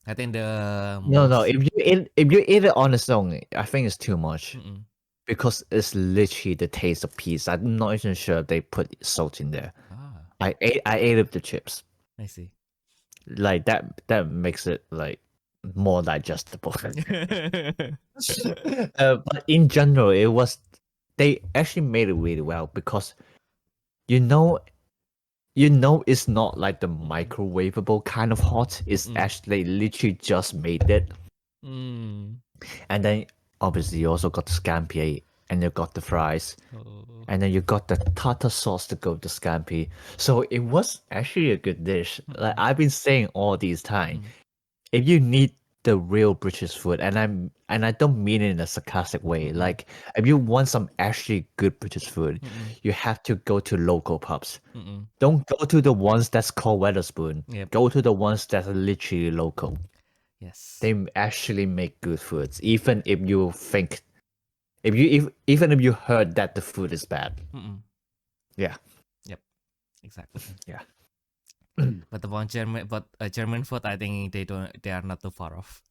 I think the No, most. if you eat it on its own, I think it's too much Mm-mm. because it's literally the taste of peas. I'm not even sure if they put salt in there. Ah, I ate up the chips. I see. Like that makes it like more digestible. But in general, they actually made it really well because you know it's not like the microwavable kind of hot. It's actually literally just made it. Mm. And then obviously you also got the scampi and you got the fries. Oh. And then you got the tartar sauce to go with the scampi. So it was actually a good dish. Like I've been saying all these time, if you need the real British food, and I don't mean it in a sarcastic way. Like if you want some actually good British food, you have to go to local pubs. Mm-mm. Don't go to the ones that's called Weatherspoon. Yep. Go to the ones that are literally local. Yes. They actually make good foods, even if you think, even if you heard that the food is bad. Mm-mm. Yeah. Yep. Exactly. Yeah. But German food, I think they are not too far off.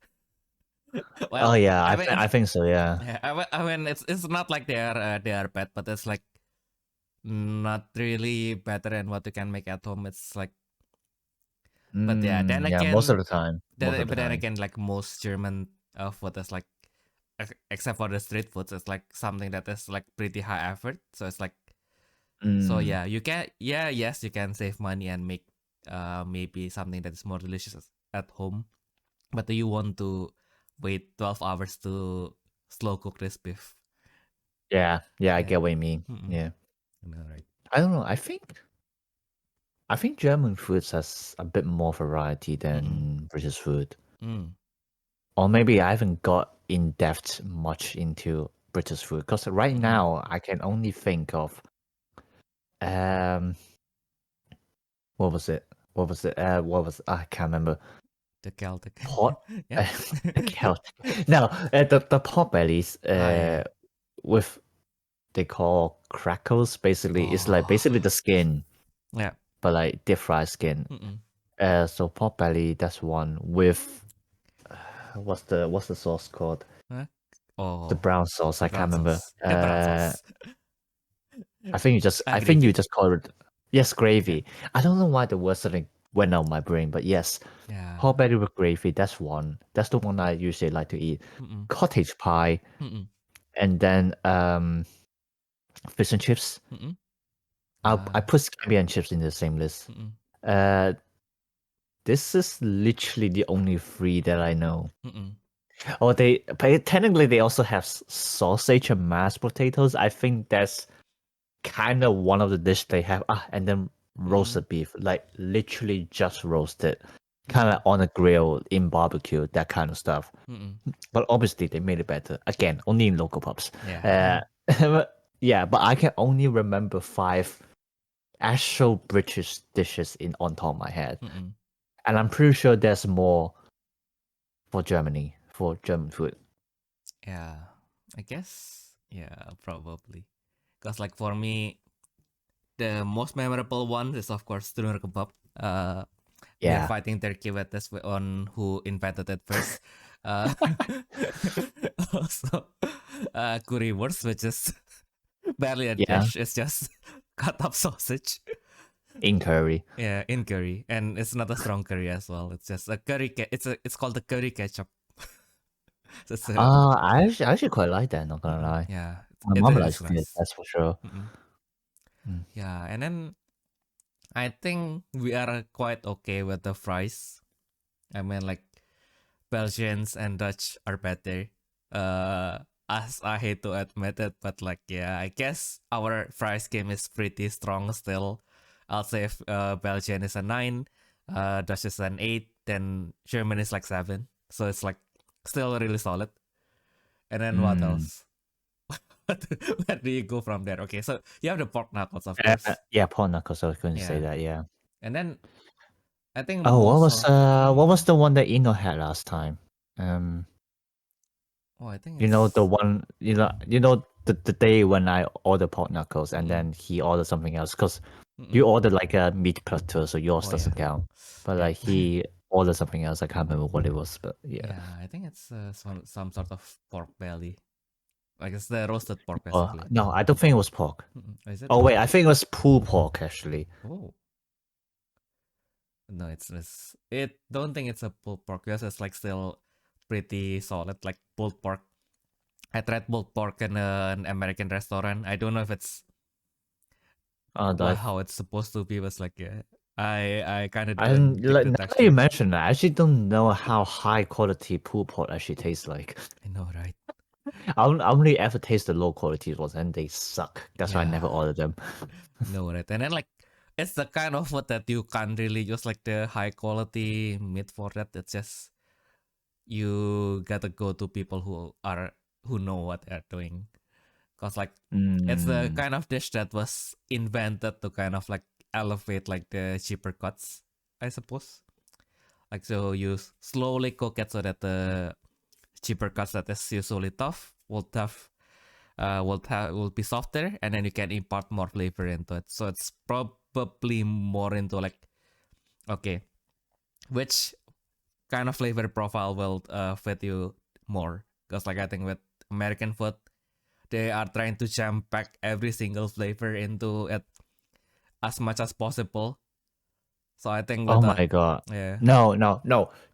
Oh Well, yeah, I mean, I think so. Yeah. yeah, I mean, it's not like they are bad, but it's like not really better than what you can make at home. It's like, but yeah, then Yeah, most again, of the time. but then again, like most German food is like, except for the street foods, it's like something that is like pretty high effort. So it's like, so yeah, you can, yes, you can save money and make maybe something that is more delicious at home. But do you want to wait 12 hours to slow cook this beef? Yeah, I Yeah. get what you mean. Mm-mm. Yeah. I know, right? I don't know. I think German foods has a bit more variety than British food. Mm. Or maybe I haven't got in depth much into British food because right now I can only think of um what was it? I can't remember. The Celtic. Pot Yeah. the Celtic. No, the pot bellies Yeah. with they call crackles. Basically, it's like Oh. basically the skin, Yeah. but like deep fried skin. Mm-mm. So pot belly, that's one with what's the sauce called? Huh? The Oh. brown sauce. The I can't brown remember. sauce. The brown sauce. I And think you gravy. just call it yes Yeah. gravy. I don't know why the word suddenly went out of my brain, but yes, Yeah. pot belly with gravy. That's one. That's the one I usually like to eat. Mm-mm. Cottage pie, Mm-mm. and then fish and chips. Mm-mm. I put scampi and chips in the same list. Mm-mm. This is literally the only 3 that I know. Mm-mm. Oh, but technically they also have sausage and mashed potatoes. I think that's kind of one of the dish they have. And then roasted beef, like literally just roasted, kind of on a grill in barbecue, that kind of stuff. Mm-mm. But obviously they made it better. Again, only in local pubs. Yeah. But I can only remember 5 actual British dishes on top of my head, Mm-mm. and I'm pretty sure there's more for Germany, for German food. Yeah, I guess. Yeah, probably. Because like for me, the most memorable one is of course doner kebab. They're Yeah. fighting Turkey with this on who invented it first. Also, currywurst, which is barely a Yeah. dish. It's just cut up sausage. In curry. Yeah, in curry, and it's not a strong curry as well. It's just a curry. It's called the curry ketchup. So it's I actually quite like that, not gonna lie. yeah, My it mom is likes it, nice. that's for sure. Yeah, and then I think we are quite okay with the fries. I mean, like Belgians and Dutch are better. As I hate to admit it, but like yeah, I guess our fries game is pretty strong still. I'll say if Belgian is a 9, Dutch is an 8, then German is like 7. So it's like still really solid. And then what else? Where do you go from there? Okay, so you have the pork knuckles, of course. Yeah, pork knuckles. I was going to say Yeah. that. Yeah. And then I think Oh, what most was of what was the one that Eno had last time? oh, I think You know it's the one. You know the day when I ordered pork knuckles and then he ordered something else because you ordered like a meat platter, so yours Oh, doesn't yeah. count. But Yeah. like he ordered something else. I can't remember what it was, but yeah. Yeah, I think it's some sort of pork belly. Like it's the roasted pork Oh basically. no, I don't think it was pork. Is it? Oh wait, I think it was pulled pork actually. Oh. No, it's it don't think it's a pulled pork because it's like still pretty solid, like pulled pork. I tried pulled pork in an American restaurant. I don't know if it's how it's supposed to be. It was like yeah, I kind of didn't pick Like, the now that you texture. mention that, I actually don't know how high quality pulled pork actually tastes like. I know, right? I only ever taste the low quality ones and they suck. That's why I never Yeah. ordered them. No, right? And then like it's the kind of food that you can't really use like the high quality meat for that. It's just you gotta go to people who know what they're doing. Cause like it's the kind of dish that was invented to kind of like elevate like the cheaper cuts, I suppose. Like so you slowly cook it so that the cheaper cuts that is usually tough will be softer, and then you can impart more flavor into it. So it's probably more into like okay, which kind of flavor profile will fit you more? Because like I think with American food, they are trying to jam pack every single flavor into it as much as possible. So I think with Oh my god. yeah. No.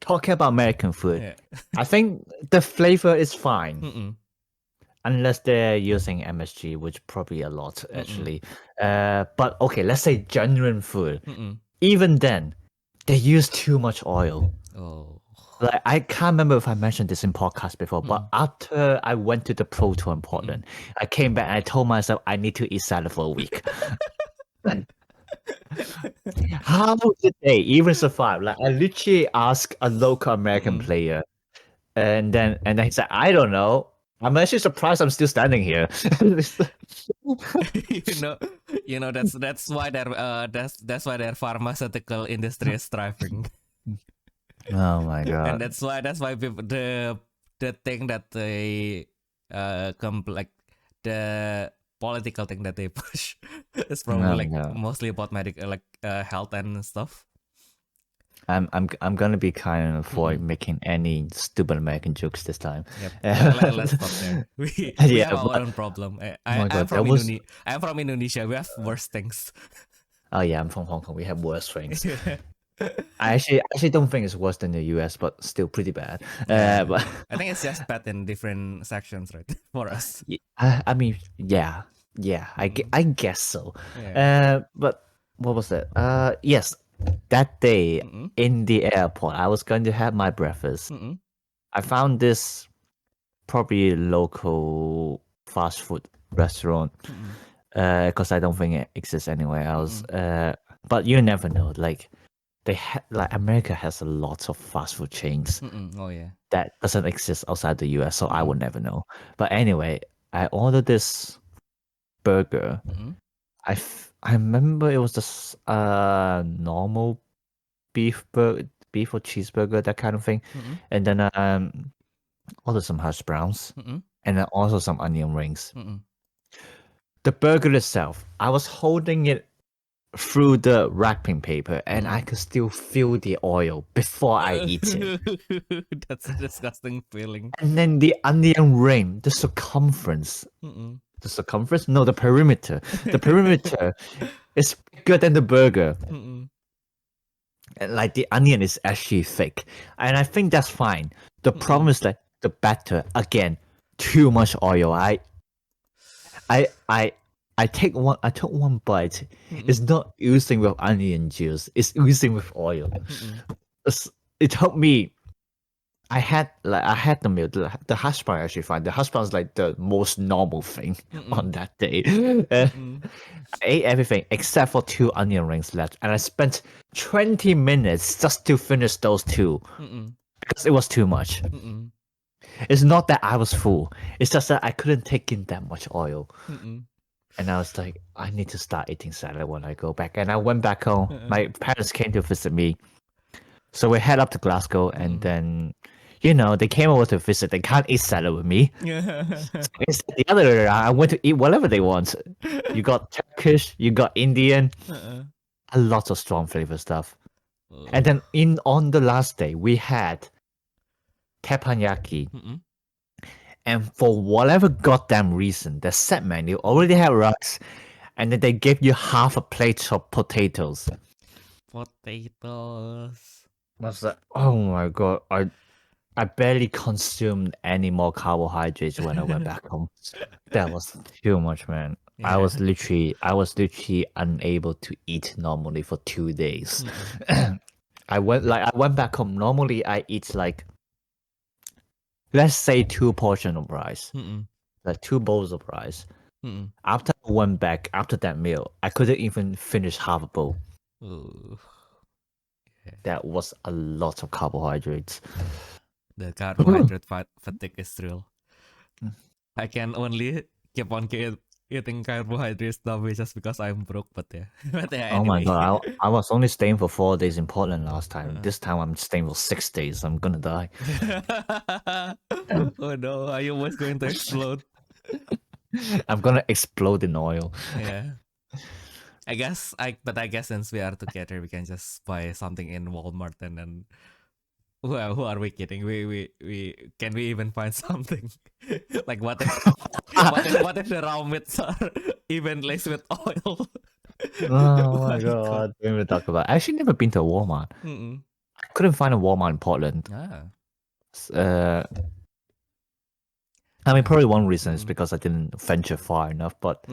Talking about American food, Yeah. I think the flavor is fine. Mm-mm. Unless they're using MSG, which probably a lot Mm-mm. actually. But okay, let's say genuine food. Mm-mm. Even then, they use too much oil. Oh. Like I can't remember if I mentioned this in podcast before, but after I went to the Pro Tour in Portland, I came back and I told myself I need to eat salad for a week. How did they even survive? Like I literally asked a local American player, and then he said, "I don't know. I'm actually surprised I'm still standing here." you know that's why that's why their pharmaceutical industry is thriving. Oh my god! And that's why people, the thing that they like the political thing that they push is probably like mostly about health and stuff. I'm gonna be kind of avoid making any stupid American jokes this time. Yep. Let's stop there. We have our own problem. I'm from Indonesia. We have worse things. Oh yeah, I'm from Hong Kong. We have worse things. I actually don't think it's worse than the US, but still pretty bad. But I think it's just bad in different sections, right? For us. I mean, yeah. Yeah, I guess so. Yeah. But what was that? Yes, that day Mm-mm. in the airport, I was going to have my breakfast. Mm-mm. I found this probably local fast food restaurant. Mm-mm. Because I don't think it exists anywhere else. But you never know. Like like America has a lot of fast food chains Mm-mm. Oh yeah. that doesn't exist outside the US, so I would never know. But anyway, I ordered this burger. Mm-mm. I remember it was just normal beef or cheeseburger, that kind of thing. Mm-mm. And then ordered some hash browns Mm-mm. and then also some onion rings. Mm-mm. The burger itself, I was holding it through the wrapping paper and I could still feel the oil before I eat it. That's a disgusting feeling. And then the onion ring, the circumference. Mm-mm. The circumference? No, the perimeter. The perimeter is bigger than the burger. Mm-mm. And like the onion is actually thick. And I think that's fine. The problem is like the batter, again, too much oil. I took one bite. It's not oozing with onion juice. It's oozing with oil. It took me. I had the meal. The hash brown actually fine. The hash brown is like the most normal thing on that day. I ate everything except for 2 onion rings left, and I spent 20 minutes just to finish those 2 because it was too much. It's not that I was full. It's just that I couldn't take in that much oil. And I was like, I need to start eating salad when I go back. And I went back home. My parents came to visit me. So we head up to Glasgow and then, they came over to visit. They can't eat salad with me. So instead, the other way around, I went to eat whatever they want. You got Turkish, you got Indian, a lot of strong flavor stuff. And then on the last day, we had teppanyaki. And for whatever goddamn reason, the set menu already had rice, and then they gave you half a plate of potatoes. Potatoes. I was like, oh my god, I barely consumed any more carbohydrates when I went back home. That was too much, man. I was literally unable to eat normally for 2 days. I went back home. Normally I eat like, let's say 2 portions of rice, like 2 bowls of rice. After I went back after that meal, I couldn't even finish half a bowl. That was a lot of carbohydrates. The carbohydrate fatigue is real. I can only keep on eating carbohydrate stuff just because I'm broke, but yeah. But yeah, Oh my anyway. god, I was only staying for 4 days in Portland last time. This time I'm staying for 6 days. I'm gonna die. Oh no, are you always going to explode? I'm gonna explode in oil. Yeah. I guess since we are together, we can just buy something in Walmart and then who are we kidding? We can we even find something? Like what if what if the raw meats are even laced with oil? Oh my god, don't even talk about it. I actually never been to a Walmart. I couldn't find a Walmart in Portland. I mean, probably one reason is because I didn't venture far enough, but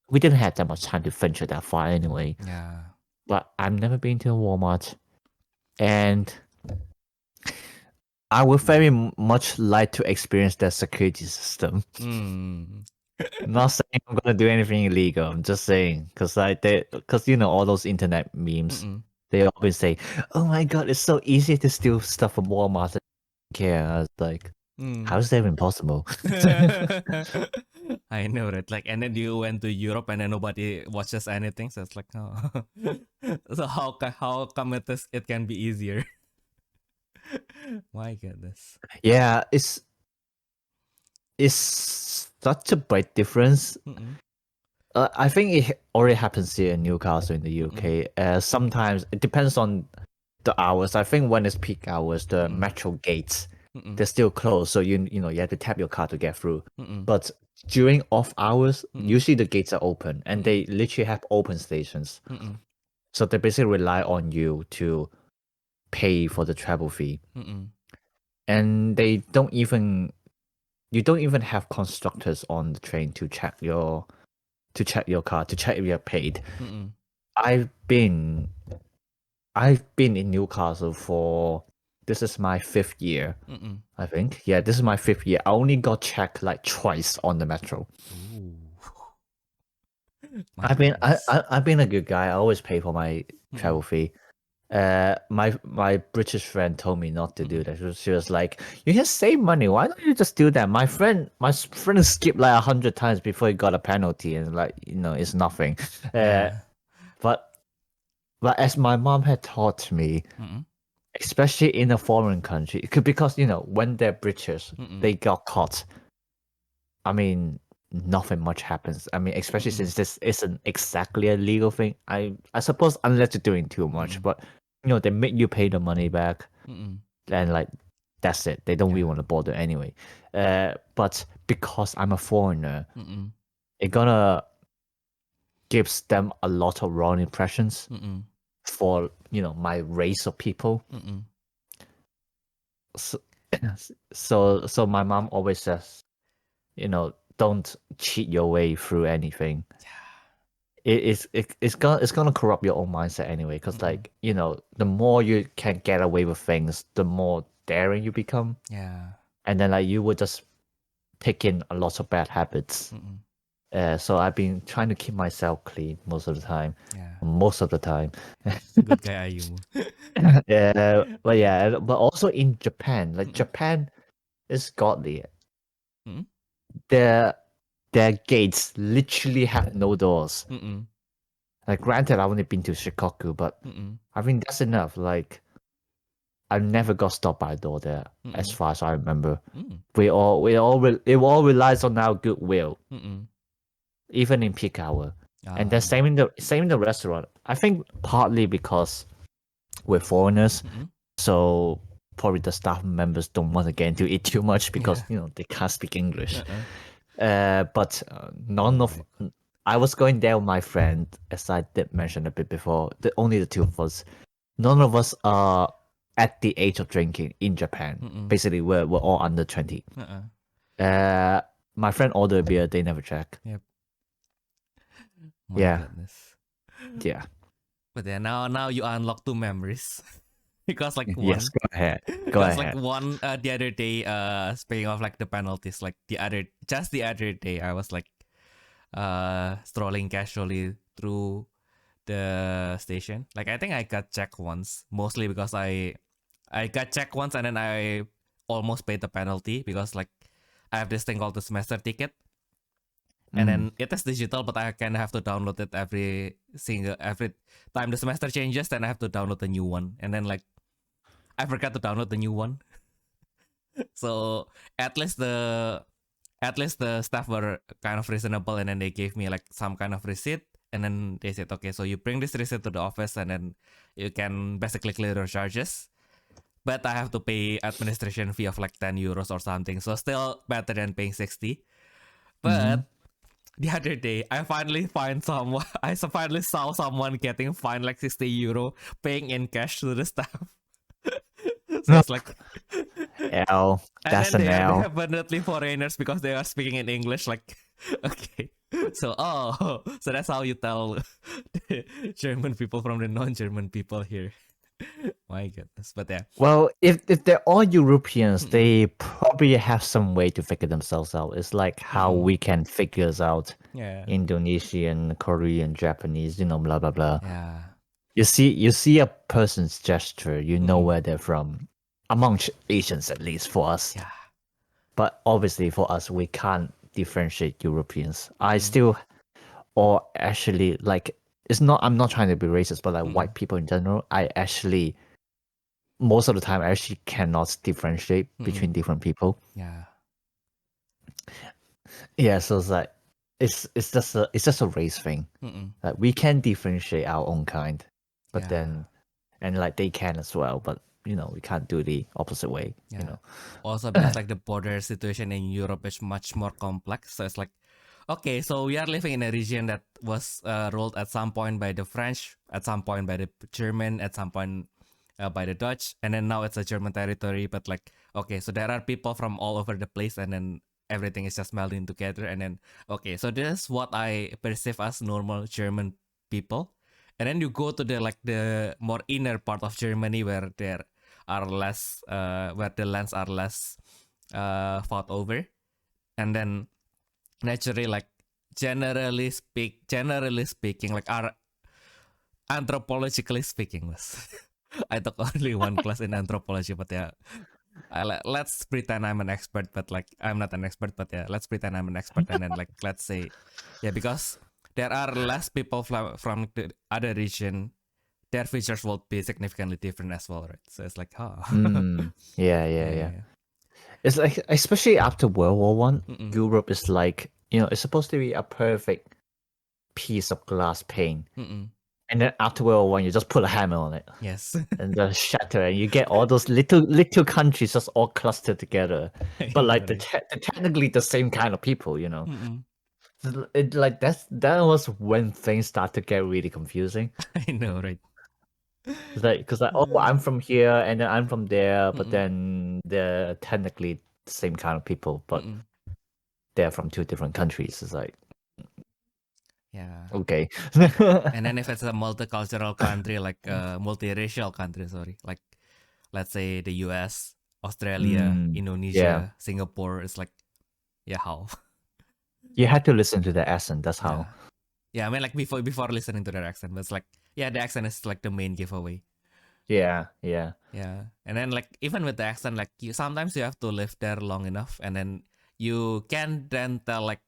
we didn't have that much time to venture that far anyway. Yeah. But I've never been to a Walmart, and I would very much like to experience their security system. Not saying I'm gonna do anything illegal. I'm just saying because all those internet memes, they always say, "Oh my god, it's so easy to steal stuff from Walmart." I don't care. I was like, how is that even possible? I know, right? Like, and then you went to Europe and then nobody watches anything, so it's like, oh. So how come it can be easier? My goodness. Yeah, it's such a big difference. I think it already happens here in Newcastle in the UK. Sometimes it depends on the hours. I think when it's peak hours, the metro gates they're still closed, so you have to tap your card to get through. But during off hours, usually the gates are open, and they literally have open stations. So they basically rely on you to pay for the travel fee, and you don't even have constructors on the train to check your to check your card, to check if you're paid. Mm-mm. I've been in Newcastle for this is my 5th year. Mm-mm. I think. Yeah, this is my 5th year. I only got checked like twice on the metro. Ooh. I've been a good guy. I always pay for my travel fee. My British friend told me not to do that. She was like, "You can save money. Why don't you just do that?" My friend skipped like 100 times before he got a penalty, and like it's nothing. Yeah. But as my mom had taught me, especially in a foreign country, because when they're British, they got caught. I mean, nothing much happens. I mean, especially since this isn't exactly a legal thing. I suppose unless you're doing too much, but they make you pay the money back, and like that's it. They don't really want to bother anyway. But because I'm a foreigner, it gonna gives them a lot of wrong impressions for my race of people. So my mom always says, don't cheat your way through anything. It's gonna corrupt your own mindset anyway. Because like the more you can get away with things, the more daring you become. Yeah. And then like you would just take in a lot of bad habits. So I've been trying to keep myself clean most of the time. Yeah. Most of the time. Good guy, Ayumu. Yeah, but also in Japan, like Japan is godly. Their gates literally have no doors. Like granted, I've only been to Shikoku, but I think that's enough. Like I never got stopped by a door there, as far as I remember. It all relies on our goodwill, even in peak hour. And then same in the restaurant. I think partly because we're foreigners, so probably the staff members don't want to get into it too much because they can't speak English. But none of I was going there with my friend, as I did mention a bit before. Only the two of us. None of us are at the age of drinking in Japan. Basically, we're all under 20. My friend ordered a beer. They never check. Yep. My goodness. Yeah. But yeah, now you unlock 2 memories. Because like one, yes, go ahead. Like one the other day, speaking of like the penalties, like the other day, I was like strolling casually through the station. Like I think I got checked once, mostly because I got checked once and then I almost paid the penalty because like I have this thing called the semester ticket. And then it is digital, but I kind of have to download it every time the semester changes. Then I have to download a new one, and then like I forgot to download the new one. So at least the staff were kind of reasonable, and then they gave me like some kind of receipt, and then they said, okay, so you bring this receipt to the office, and then you can basically clear your charges. But I have to pay administration fee of like 10 euros or something, so still better than paying 60. But the other day, I finally saw someone getting fined like 60 euro, paying in cash to the staff. So it's like, L. That's an they're L. definitely foreigners because they are speaking in English. Like, okay, so so that's how you tell the German people from the non-German people here. My goodness, but yeah. Well, if they're all Europeans, they probably have some way to figure themselves out. It's like how we can figure us out. Yeah. Indonesian, Korean, Japanese, blah blah blah. Yeah. You see a person's gesture, you know where they're from. Among Asians, at least for us. Yeah. But obviously for us, we can't differentiate Europeans. I still, or actually, like, I'm not trying to be racist, but like white people in general, I actually, most of the time, I actually cannot differentiate between different people. Yeah. Yeah, so it's like, it's just a race thing. Like we can differentiate our own kind, but then, and like they can as well, but we can't do the opposite way. Also because like the border situation in Europe is much more complex. So it's like, okay, so we are living in a region that was ruled at some point by the French, at some point by the German, at some point by the Dutch, and then now it's a German territory. But like, okay, so there are people from all over the place, and then everything is just melding together. And then, okay, so this is what I perceive as normal German people. And then you go to the more inner part of Germany where there are less, where the lands are less fought over. And then naturally, like generally speaking, like are anthropologically speaking, I took only one class in anthropology, but yeah, let's pretend I'm an expert, but like I'm not an expert, but yeah, let's pretend I'm an expert, and then like let's say, yeah, because there are less people from the other region, their features will be significantly different as well, right? So it's like, Yeah. It's like, especially after World War One, Mm-mm. Europe is like, it's supposed to be a perfect piece of glass pane. Mm-mm. And then after World War One, you just put a hammer on it. Yes. And then shatter, and you get all those little countries just all clustered together. But like they're technically the same kind of people, Mm-mm. It like that was when things start to get really confusing. I know, right? It's like, because like, oh, I'm from here and then I'm from there, but Mm-mm. then they're technically the same kind of people, but Mm-mm. they're from two different countries. It's like, Yeah. okay. And then if it's a multicultural country, like a multiracial country, sorry, like let's say the US, Australia, Indonesia, Singapore, it's like, yeah, how? You had to listen to the accent. That's how. Yeah, I mean, like before listening to their accent, but it's like, yeah, the accent is like the main giveaway. Yeah. And then like even with the accent, like sometimes you have to live there long enough, and then you can then tell like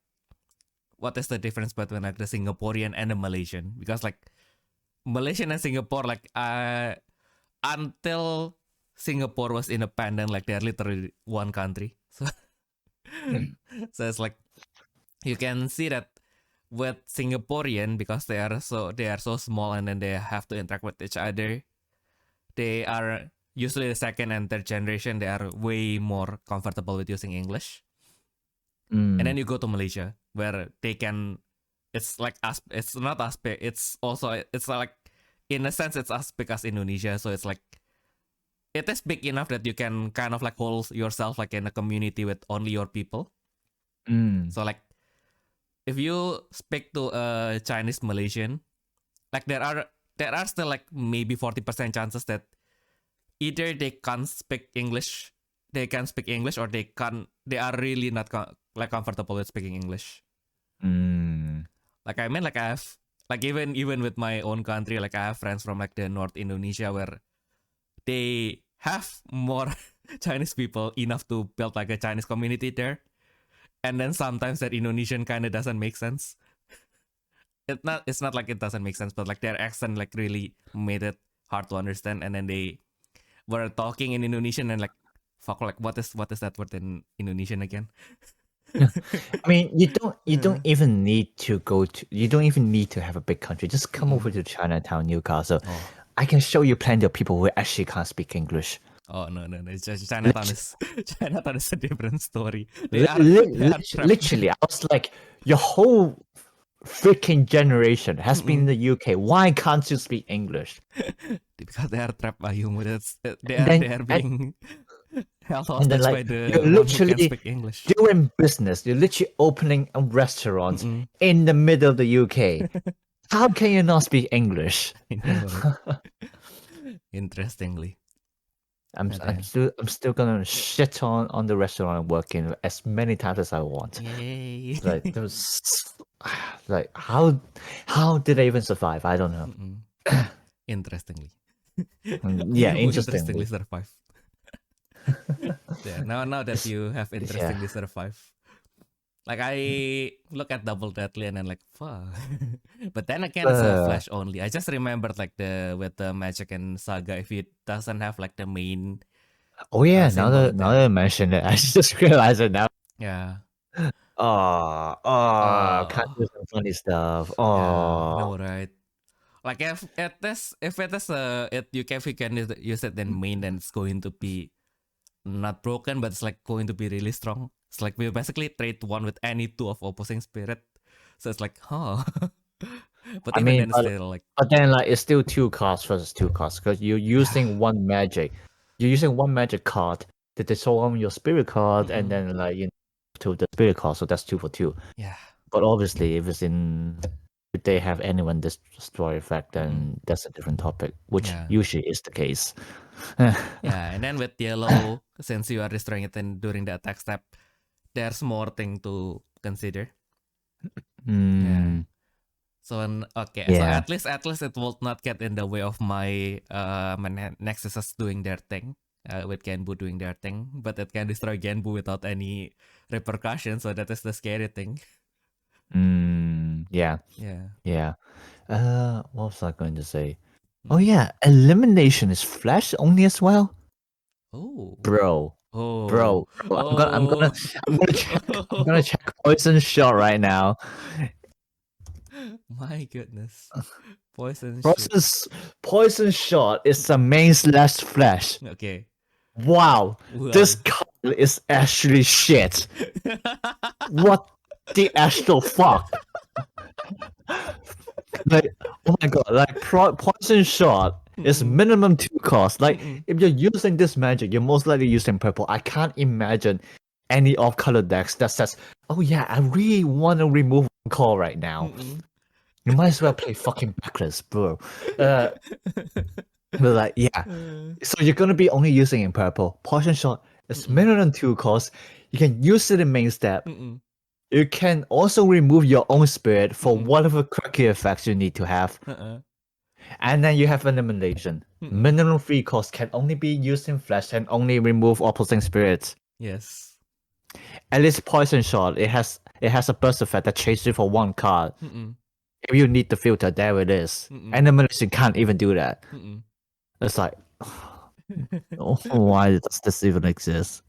what is the difference between like the Singaporean and the Malaysian, because like Malaysian and Singapore, like until Singapore was independent, like they're literally one country. So it's like you can see that with Singaporean, because they are so small and then they have to interact with each other, they are usually the second and third generation, they are way more comfortable with using English. And then you go to Malaysia where they can, it's like it's not as big, it's also, it's like in a sense it's as big as Indonesia, so it's like it is big enough that you can kind of like hold yourself like in a community with only your people. So like if you speak to a Chinese Malaysian, like there are still like maybe 40% chances that either they can't speak English, or they are really not like comfortable with speaking English. Like I mean, like I have, like even with my own country, like I have friends from like the North Indonesia where they have more Chinese people enough to build like a Chinese community there, and then sometimes that Indonesian kind of doesn't make sense. It's not like it doesn't make sense, but like their accent like really made it hard to understand, and then they were talking in Indonesian and like, fuck, like what is that word in Indonesian again? I mean, you don't even need to you don't even need to have a big country. Just come over to Chinatown, Newcastle. I can show you plenty of people who actually can't speak English. Oh no, it's just Chinatown is a different story. Literally, I was like, your whole freaking generation has been in the UK. Why can't you speak English? Because they are trapped by Ayumu. They are being held hostage by the you're one who can literally speak English. doing business. You're literally opening a restaurant in the middle of the UK. How can you not speak English? I know, right? Interestingly, I'm still gonna shit on the restaurant I'm working as many times as I want. Yay! Like there was, like how did they even survive? I don't know. Interestingly, yeah, interestingly survive. Yeah, now that you have interestingly survived, like I look at Double Deadly and then like, fuck. But then again, it's a Flash only. I just remembered like with the Magic and Saga, if it doesn't have like the main. Oh yeah, now that I mentioned it, I just realized it now. Yeah. Can't do some funny stuff. Yeah, no, right. Like if it is you can use it then main, then it's going to be not broken, but it's like going to be really strong. It's like we basically trade one with any two of opposing spirit. So it's like, huh. But I mean, but then like it's still 2 cards versus 2 cards because you're using one magic. You're using one magic card to disarm your spirit card, and then like to the spirit cost, so that's 2 for 2. Yeah. But obviously, if they have anyone destroy effect, then that's a different topic, which usually is the case. Yeah, and then with yellow, since you are destroying it during the attack step, there's more thing to consider. Yeah. So so at least it will not get in the way of my Nexuses doing their thing, with Genbu doing their thing, but it can destroy Genbu without any repercussions. So that is the scary thing. Yeah. What was I going to say? Oh yeah, elimination is flash only as well. Oh, bro. Oh. I'm gonna check poison shot right now. My goodness. Poison shot is the main slash flash. Okay. Wow. This card is actually shit. What the actual fuck? Like, oh my god, like poison shot is minimum 2 cost. Like, if you're using this magic, you're most likely using purple. I can't imagine any off-color decks that says, oh yeah, I really want to remove one call right now. You might as well play fucking backless, bro. But like, yeah. So you're gonna be only using in purple. Poison shot is minimum 2 cost. You can use it in main step. You can also remove your own spirit for whatever quirky effects you need to have. And then you have elimination. Minimum 3 cost can only be used in flash and only remove opposing spirits. Yes. At least poison shot, it has a burst effect that chases you for 1 card. If you need the filter, there it is. Elimination can't even do that. It's like, why does this even exist?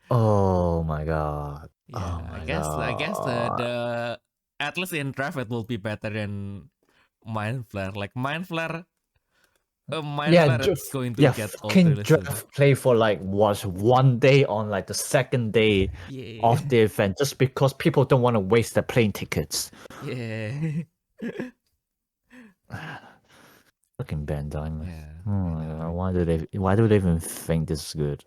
Oh my god. Yeah, oh my I guess god. the at least in draft it will be better than Mind Flare. Like Mind Flare, is going to get fucking draft play for like what 1 day on like the 2nd day of the event just because people don't want to waste their plane tickets. Yeah. Fucking Bandai. Yeah. Oh my god, why do they even think this is good?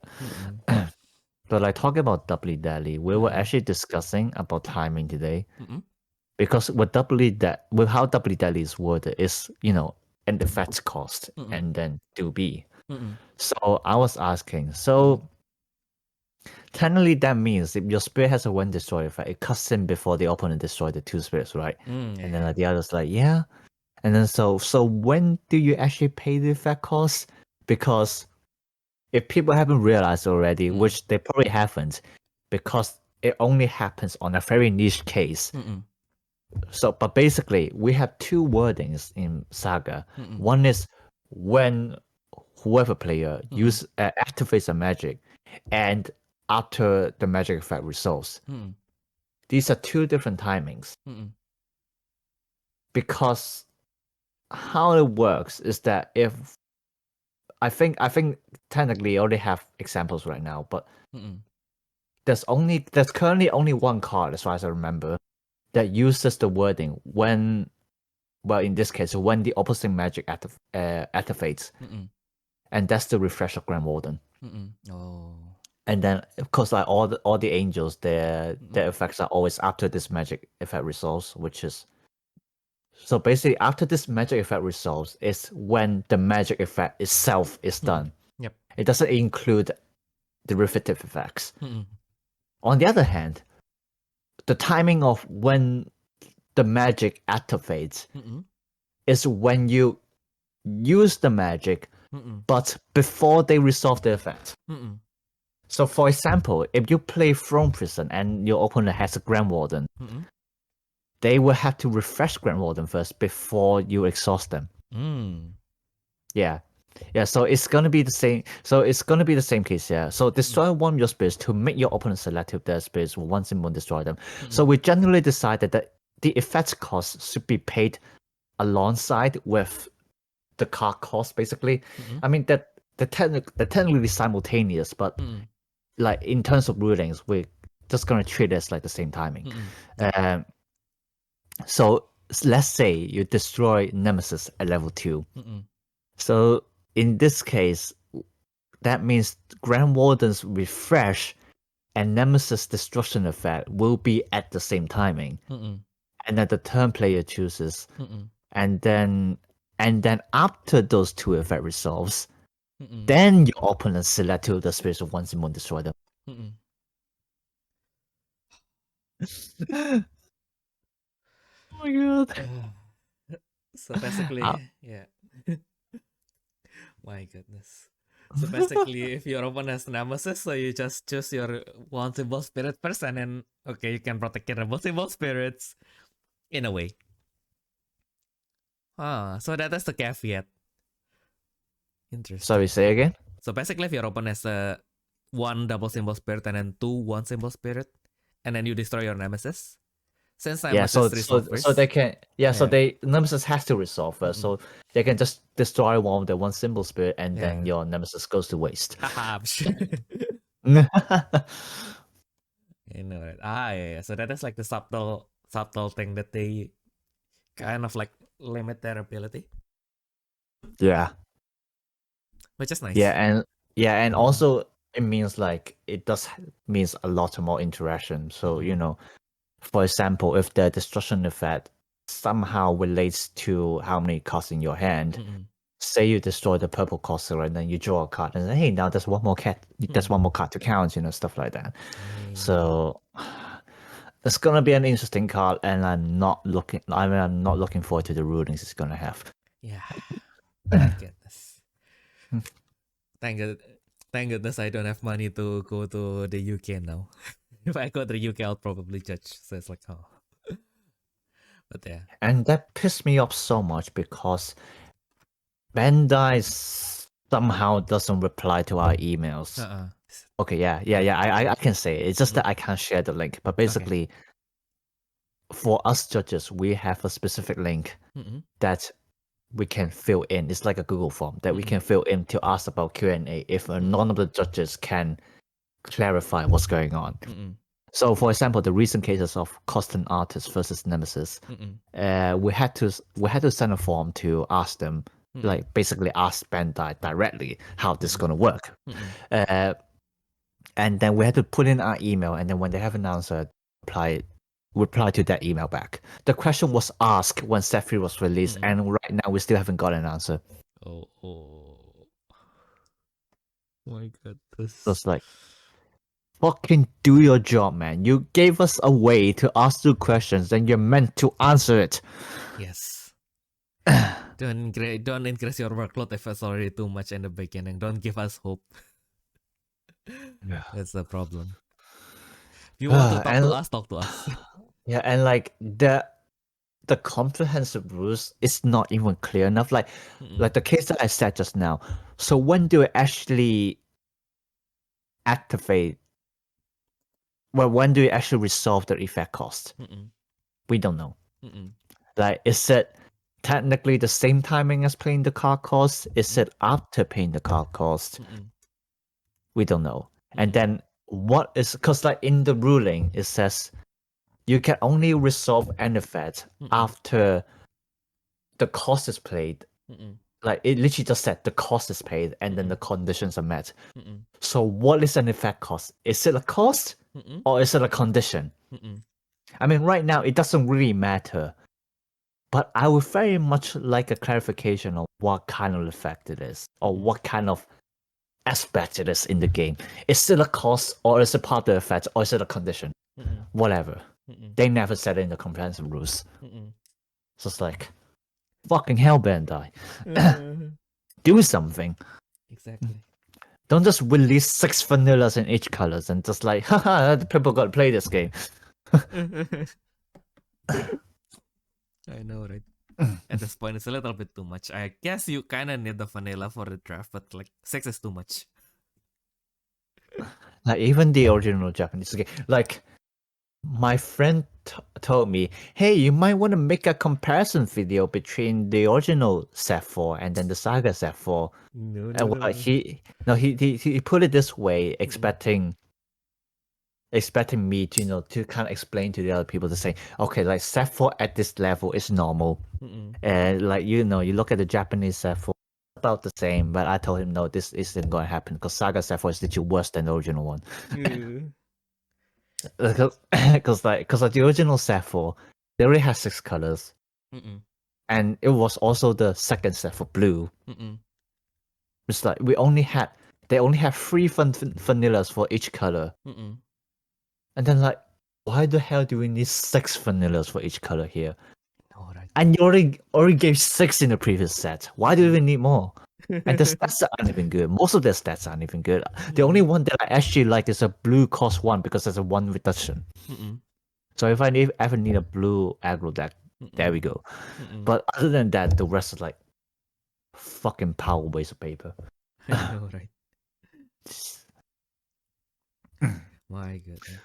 But like talking about Doubly Deadly, we were actually discussing about timing today. Because with how Doubly Deadly is worded is, and the effects cost and then do B. So I was asking, so technically that means if your spirit has a 1 destroy effect, it cuts in before the opponent destroy the 2 spirits, right? And then like, the other's like, yeah. And then so when do you actually pay the effect cost? Because if people haven't realized already, which they probably haven't, because it only happens on a very niche case. So, but basically, we have 2 wordings in Saga. One is when whoever player activates a magic, and after the magic effect resolves. These are 2 different timings. Because how it works is that if I think technically I already have examples right now, but there's currently only 1 card, as far as I remember, that uses the wording when, well, in this case, when the opposing magic activates, and that's the refresh of Grand Warden. Oh. And then, of course, like all the angels, their effects are always after this magic effect resolves, which is so basically after this magic effect resolves is when the magic effect itself is done. Yep. It doesn't include derivative effects. On the other hand, the timing of when the magic activates is when you use the magic, but before they resolve the effect. So, for example, if you play Throne Prison and your opponent has a Grand Warden, they will have to refresh Grand Warden first before you exhaust them. Yeah. So it's gonna be the same. So it's gonna be the same case. Yeah. So destroy one of your spirits to make your opponent selective. Their spirits will once and more destroy them. So we generally decided that the effects cost should be paid alongside with the card cost. Basically, I mean that they're technically simultaneous, but like in terms of rulings, we're just gonna treat it as like the same timing. So let's say you destroy Nemesis at level 2. So in this case, that means Grand Warden's refresh and Nemesis destruction effect will be at the same timing, and then the turn player chooses, and then after those two effect resolves, then your opponent select two of the spirits of one symbol and destroy them. Oh my god. So basically, yeah. My goodness. So basically, if your opponent has Nemesis, so you just choose your one symbol spirit first, and then okay, you can protect your multiple spirits in a way. So that is the caveat. Interesting. Sorry, say again? So basically, if your opponent has one double symbol spirit and then two one symbol spirit, and then you destroy your Nemesis, since Nemesis resolve first, so they can so they Nemesis has to resolve first, so they can just destroy one of the one symbol spirit, and then your Nemesis goes to waste. Haha, you know it. Yeah. So that is like the subtle thing that they kind of like limit their ability. Yeah. Which is nice. Yeah, and also it means like it does means a lot more interaction. So you know, for example, if the destruction effect somehow relates to how many cards in your hand, say you destroy the purple cost, and then you draw a card and say, hey, now there's one more card to count, you know, stuff like that. So it's gonna be an interesting card, and I'm not looking forward to the rulings it's gonna have. Yeah. My goodness. Thank goodness I don't have money to go to the UK now. If I go to the UK, I'll probably judge. So it's like, oh. But yeah. And that pissed me off so much because Bandai somehow doesn't reply to our emails. Okay, I can say it. It's just that I can't share the link. But basically, for us judges, we have a specific link that we can fill in. It's like a Google form that we can fill in to ask about Q&A if none of the judges can clarify what's going on. So, for example, the recent cases of Costin Artist versus Nemesis, we had to send a form to ask them, like basically ask Bandai directly how this is gonna work, and then we had to put in our email, and then when they have an answer, reply to that email back. The question was asked when Set 3 was released, and right now we still haven't got an answer. Oh my goodness. So it's like, fucking do your job, man. You gave us a way to ask two questions, and you're meant to answer it. Yes. Don't increase your workload if it's already too much in the beginning. Don't give us hope. That's the problem. If you want to talk to us. Yeah, and like the comprehensive rules is not even clear enough. Like the case that I said just now. So when do I actually activate? Well, when do we actually resolve the effect cost? We don't know. Like, is it technically the same timing as paying the card cost? Is it after paying the card cost? We don't know. And then what is, because like in the ruling it says you can only resolve an effect after the cost is paid. Like it literally just said the cost is paid and then the conditions are met. So what is an effect cost? Is it a cost or is it a condition? I mean, right now it doesn't really matter, but I would very much like a clarification on what kind of effect it is or what kind of aspect it is in the game. Is it a cost or is it part of the effect or is it a condition? Whatever. They never said it in the comprehensive rules. So it's like, fucking hell, Bandai. Do something. Exactly. Don't just release 6 vanillas in each colors and just like, haha, the people gotta play this game. I know, right? At this point, it's a little bit too much. I guess you kind of need the vanilla for the draft, but like 6 is too much. Like even the original Japanese game, like my friend told me, hey, you might want to make a comparison video between the original set 4 and then the Saga set 4. No. He put it this way, expecting me to to kind of explain to the other people to say, okay, like set 4 at this level is normal, and like you look at the Japanese set 4, about the same. But I told him no, this isn't going to happen because Saga set 4 is literally worse than the original one. Because the original set 4, they already had 6 colors, Mm-mm. and it was also the second set for blue. Mm-mm. It's like they only had 3 vanillas for each color, Mm-mm. and then like, why the hell do we need 6 vanillas for each color here? All right. And you already gave 6 in the previous set. Why do we even need more? And the stats aren't even good. Most of the stats aren't even good. The only one that I actually like is a blue cost 1 because there's a 1 reduction. Mm-mm. So if I ever need a blue aggro deck, there we go. Mm-mm. But other than that, the rest is like fucking power waste of paper. I know, right? My goodness.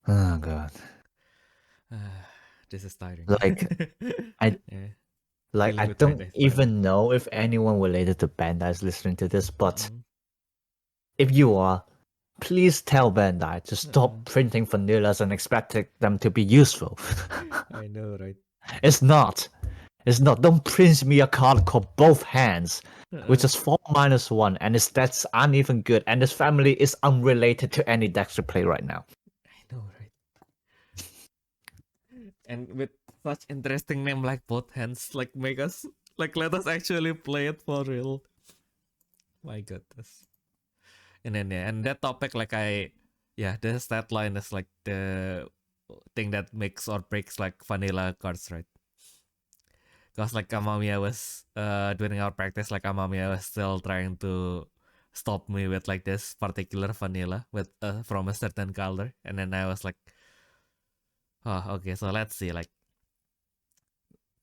Oh god. This is tiring. Like I Yeah. like Dealing I with don't Bandai is tiring. even know if anyone related to Bandai is listening to this, but Mm-mm. if you are, please tell Bandai to stop printing vanillas and expecting them to be useful. I know, right? It's not. It's not. Don't print me a card called Both Hands, which is 4-1, and his stats aren't even good, and his family is unrelated to any decks to play right now. I know, right? And with such interesting name like Both Hands, like make us like let us actually play it for real. My goodness. And then yeah, and that topic like the stat line is like the thing that makes or breaks like vanilla cards, right? Because like Amamiya was during our practice, like Amamiya was still trying to stop me with like this particular vanilla with from a certain color, and then I was like, oh okay, so let's see, like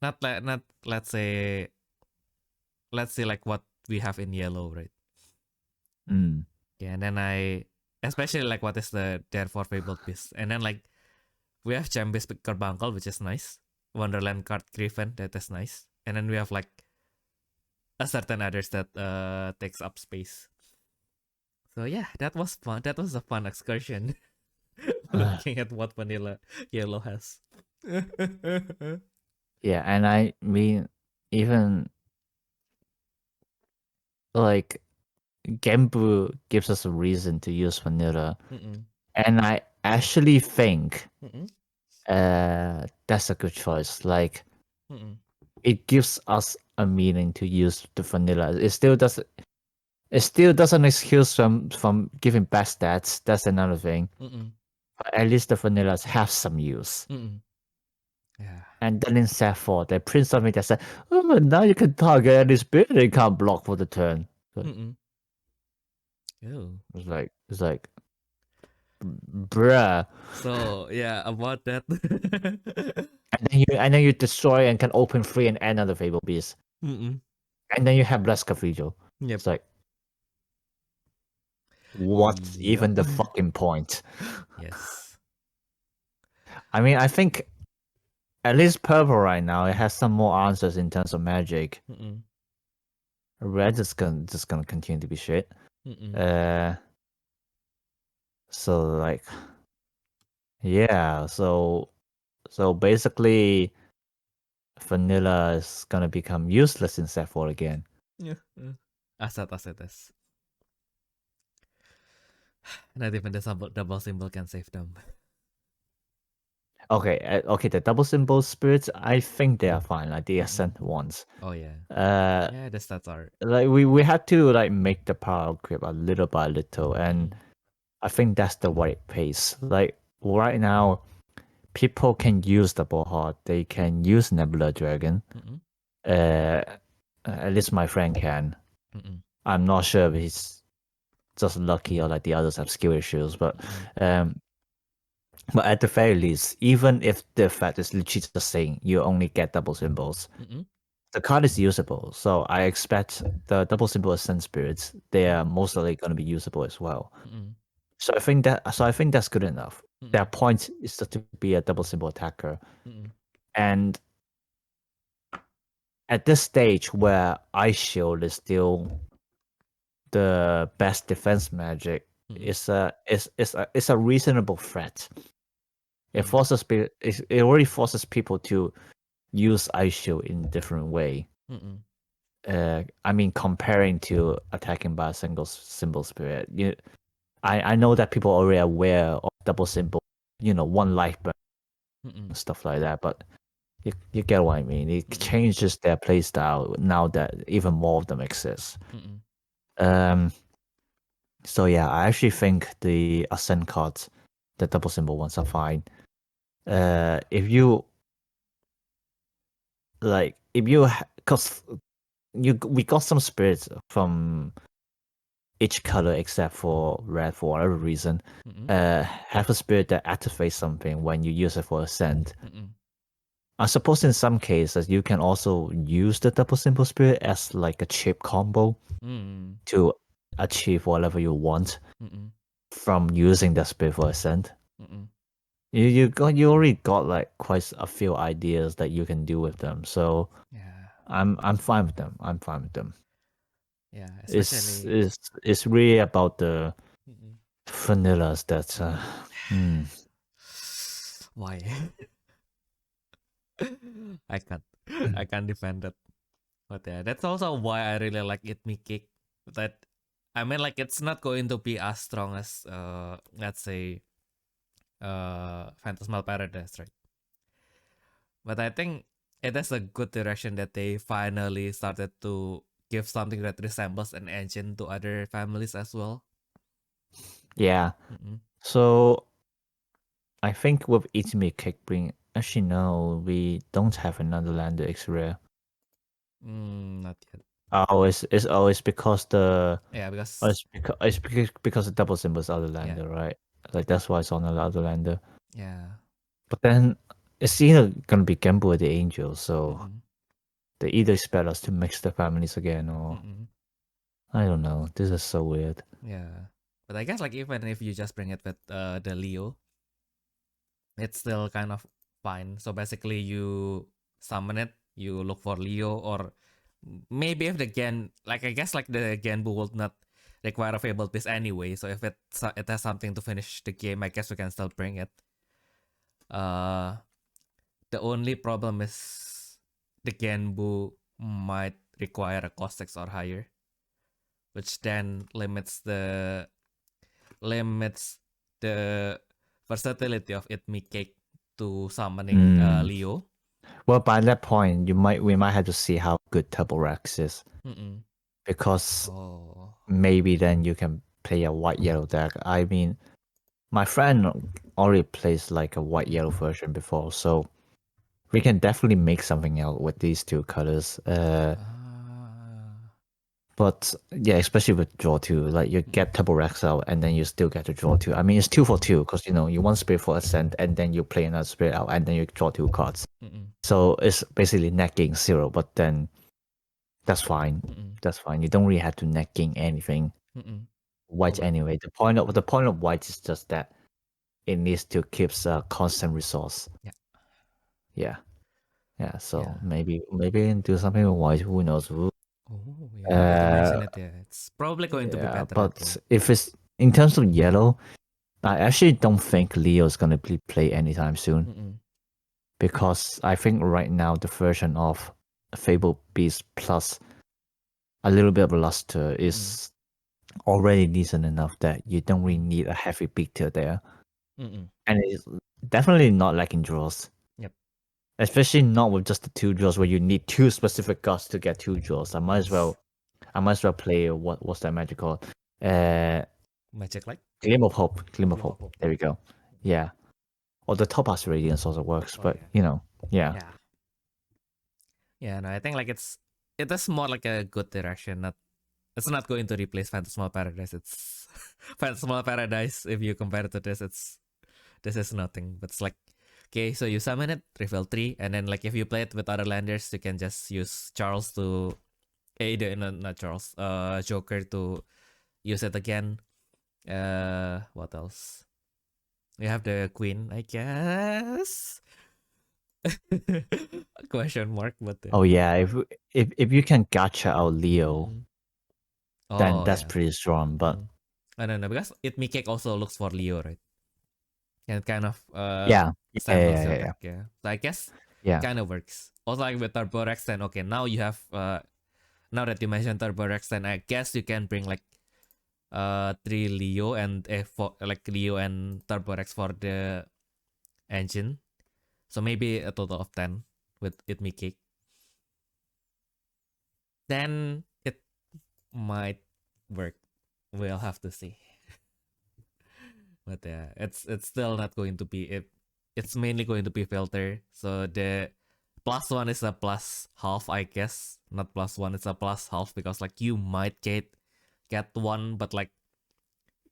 not let's see like what we have in yellow, right? Yeah, and then I especially like what is the therefore fabled piece, and then like we have Chambis Carbuncle, which is nice. Wonderland card Griffin, that is nice. And then we have like a certain others that takes up space. So yeah, that was fun. That was a fun excursion. Looking at what vanilla yellow has. Yeah, and I mean, even like Genbu gives us a reason to use vanilla, and I actually think that's a good choice. Like, it gives us a meaning to use the vanilla. It still does. It still doesn't excuse from giving bad stats. That's another thing. But at least the vanillas have some use. Yeah. And then in set 4, they print something that said, "Oh, now you can target any spirit and can't block for the turn." So Ew. it's like, bruh. So yeah, about that. And then you destroy and can open free and end another Fable Beast. And then you have Blessed Cathedral. Yep. It's like, what's even the fucking point? Yes. I mean, I think at least purple right now, it has some more answers in terms of magic. Red is gonna continue to be shit. So like, yeah. So basically, vanilla is gonna become useless in set 4 again. Yeah. Asset is. Not even the double symbol can save them. Okay, the double symbol spirits, I think they are fine, like the ascent ones. Oh yeah. Yeah, the stats are Like we had to like make the power creep a little by little, and I think that's the right pace. Like right now, people can use double heart, they can use Nebula Dragon. At least my friend can. I'm not sure if he's just lucky or like the others have skill issues, but at the very least, even if the effect is literally just saying you only get double symbols, the card is usable. So I expect the double symbol ascent spirits, they are mostly going to be usable as well. So I think that's good enough. Their point is just to be a double symbol attacker. And at this stage where Ice Shield is still the best defense magic, it's a reasonable threat. It already forces people to use Ice Shield in a different way. I mean, comparing to attacking by a single symbol spirit, I know that people are already aware of double symbol one life burn Mm-mm. and stuff like that. But you get what I mean. It Mm-mm. changes their playstyle now that even more of them exist. Mm-mm. So yeah, I actually think the Ascent cards, the double symbol ones, are fine. If you cause we got some spirits from each color except for red for whatever reason. Mm-mm. Have a spirit that activates something when you use it for Ascent. Mm-mm. I suppose in some cases you can also use the double symbol spirit as like a chip combo Mm-mm. to achieve whatever you want Mm-mm. from using the spirit for Ascent. Mm-mm. You already got like quite a few ideas that you can do with them. So Yeah. I'm fine with them. I'm fine with them. Yeah. It's Especially. it's it's really about the Mm-mm. vanillas that Why? I can't. I can't defend that. But yeah, that's also why I really like Eat Me Cake. That I mean, like it's not going to be as strong as let's say Phantasmal Paradise, right? But I think it is a good direction that they finally started to give something that resembles an engine to other families as well. yeah. Mm-mm. So I think with eating me cake bring actually no, we don't have another lander X rare. Not yet. It's always because the Yeah, because because the double symbols are the yeah, lander, right? Like that's why it's on the other lander. yeah. But then it's either gonna be Gamble or the Angel, so Mm-mm. they either expect us to mix the families again or Mm-mm. I don't know. This is so weird. Yeah. But I guess like even if you just bring it with the Leo, it's still kind of fine. So basically, you summon it, you look for Leo, or maybe if the Gen, like I guess like the Genbu will not require a Fabled Piece anyway. So if it has something to finish the game, I guess we can still bring it. Uh, the only problem is the Genbu might require a cost 6 or higher, which then limits the versatility of It Me Cake to summoning Leo. Well, by that point, we might have to see how good Turbo Rex is Mm-mm. because Oh. maybe then you can play a white yellow deck. I mean, my friend already plays like a white yellow version before, so we can definitely make something out with these two colors. But yeah, especially with draw two, like you get Turbo Rex out and then you still get to draw two. I mean, it's 2 for 2 because you want spirit for Ascent and then you play another spirit out and then you draw 2 cards. Mm-mm. So it's basically net gain 0, but then that's fine. Mm-mm. That's fine. You don't really have to net gain anything. Mm-mm. White anyway. The point of white is just that it needs to keep a constant resource. Yeah. Yeah. Yeah. So Yeah. maybe we can do something with white. Who knows? Oh, yeah. Now that you mention it, yeah, it's probably going to be Yeah. better. But Okay. if it's in terms of yellow, I actually don't think Leo's gonna play anytime soon Mm-mm. because I think right now the version of Fable Beast plus a little bit of luster is already decent enough that you don't really need a heavy beater there. Mm-mm. And it's definitely not lacking draws. Yep. Especially not with just the 2 draws where you need 2 specific cards to get 2 draws. Yes. I might as well play what's that magic called? Uh Magic like Gleam of Hope. Gleam of Glim of Hope. Hope. There we go. Yeah. Or the Topaz Radiance also works, Oh but yeah. yeah. Yeah. Yeah. No, I think like it is more like a good direction. Not It's not going to replace Phantasmal Paradise. It's Phantasmal Paradise. If you compare it to this is nothing. But it's like, okay, so you summon it, reveal 3, and then like if you play it with other landers, you can just use Charles to not Charles, Joker to use it again. What else? We have the Queen, I guess. Question mark, but Oh yeah, if you can gacha out Leo, mm-mm. then Oh that's yeah. pretty strong. But I don't know because it Cake also looks for Leo, right? And kind of yeah, samples your deck, yeah. yeah. So I guess it Yeah. kind of works. Also like with Turbo Rex, then okay, now you have now that you mentioned Turbo Rex, then I guess you can bring like 3 Leo and for like Leo and Turbo Rex for the engine. So maybe a total of 10 with It Cake. Then it might work. We'll have to see. But yeah, it's still not going to be it. It's mainly going to be filter. So the +1 is a +half, I guess. Not +1, it's a +half because like you might get one, but like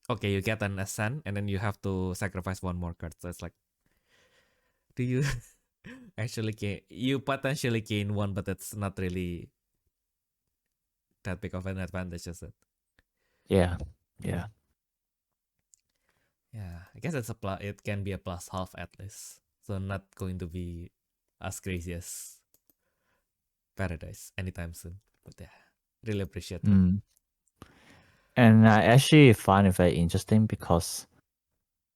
okay, you get an ascent and then you have to sacrifice one more card. So it's like, do you actually gain? You potentially gain one, but it's not really that big of an advantage, is it? Yeah. Yeah, I guess it's a plus. It can be a +half at least. So not going to be as crazy as Paradise anytime soon. But yeah, really appreciate that. And I actually find it very interesting because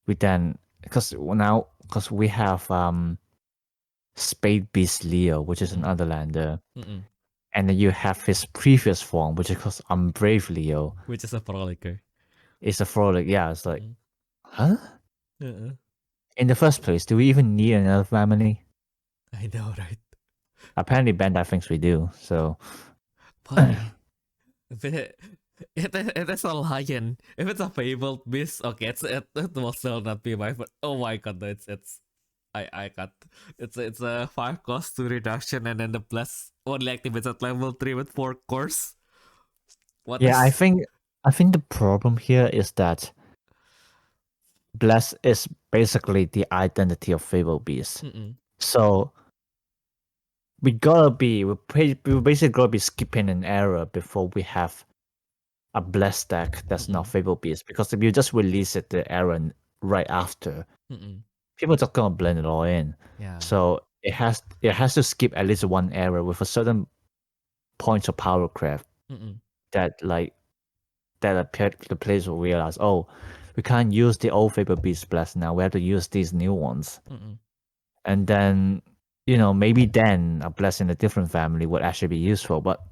because we have Spade Beast Leo, which is another lander, and then you have his previous form, which is called Unbrave Leo, which is a frolicker. It's a frolic, yeah. It's like, huh? Uh-uh. In the first place, do we even need another family? I know, right? Apparently, Bandai thinks we do. So funny. It is a lion. If it's a fabled beast, okay, it will still not be my. But oh my god, no, it's I got it's a 5 cost 2 reduction and then the plus only activates at level 3 with 4 cores. I think the problem here is that Bless is basically the identity of Fable Beast. So we basically gotta be skipping an era before we have a Bless deck that's not Fable Beast. Because if you just release it the era right after, people are just gonna blend it all in. Yeah. So it has to skip at least one era with a certain points of power craft that the players will realize, oh, we can't use the old Fable Beast Blast now. We have to use these new ones. And then, maybe then a Blast in a different family would actually be useful. But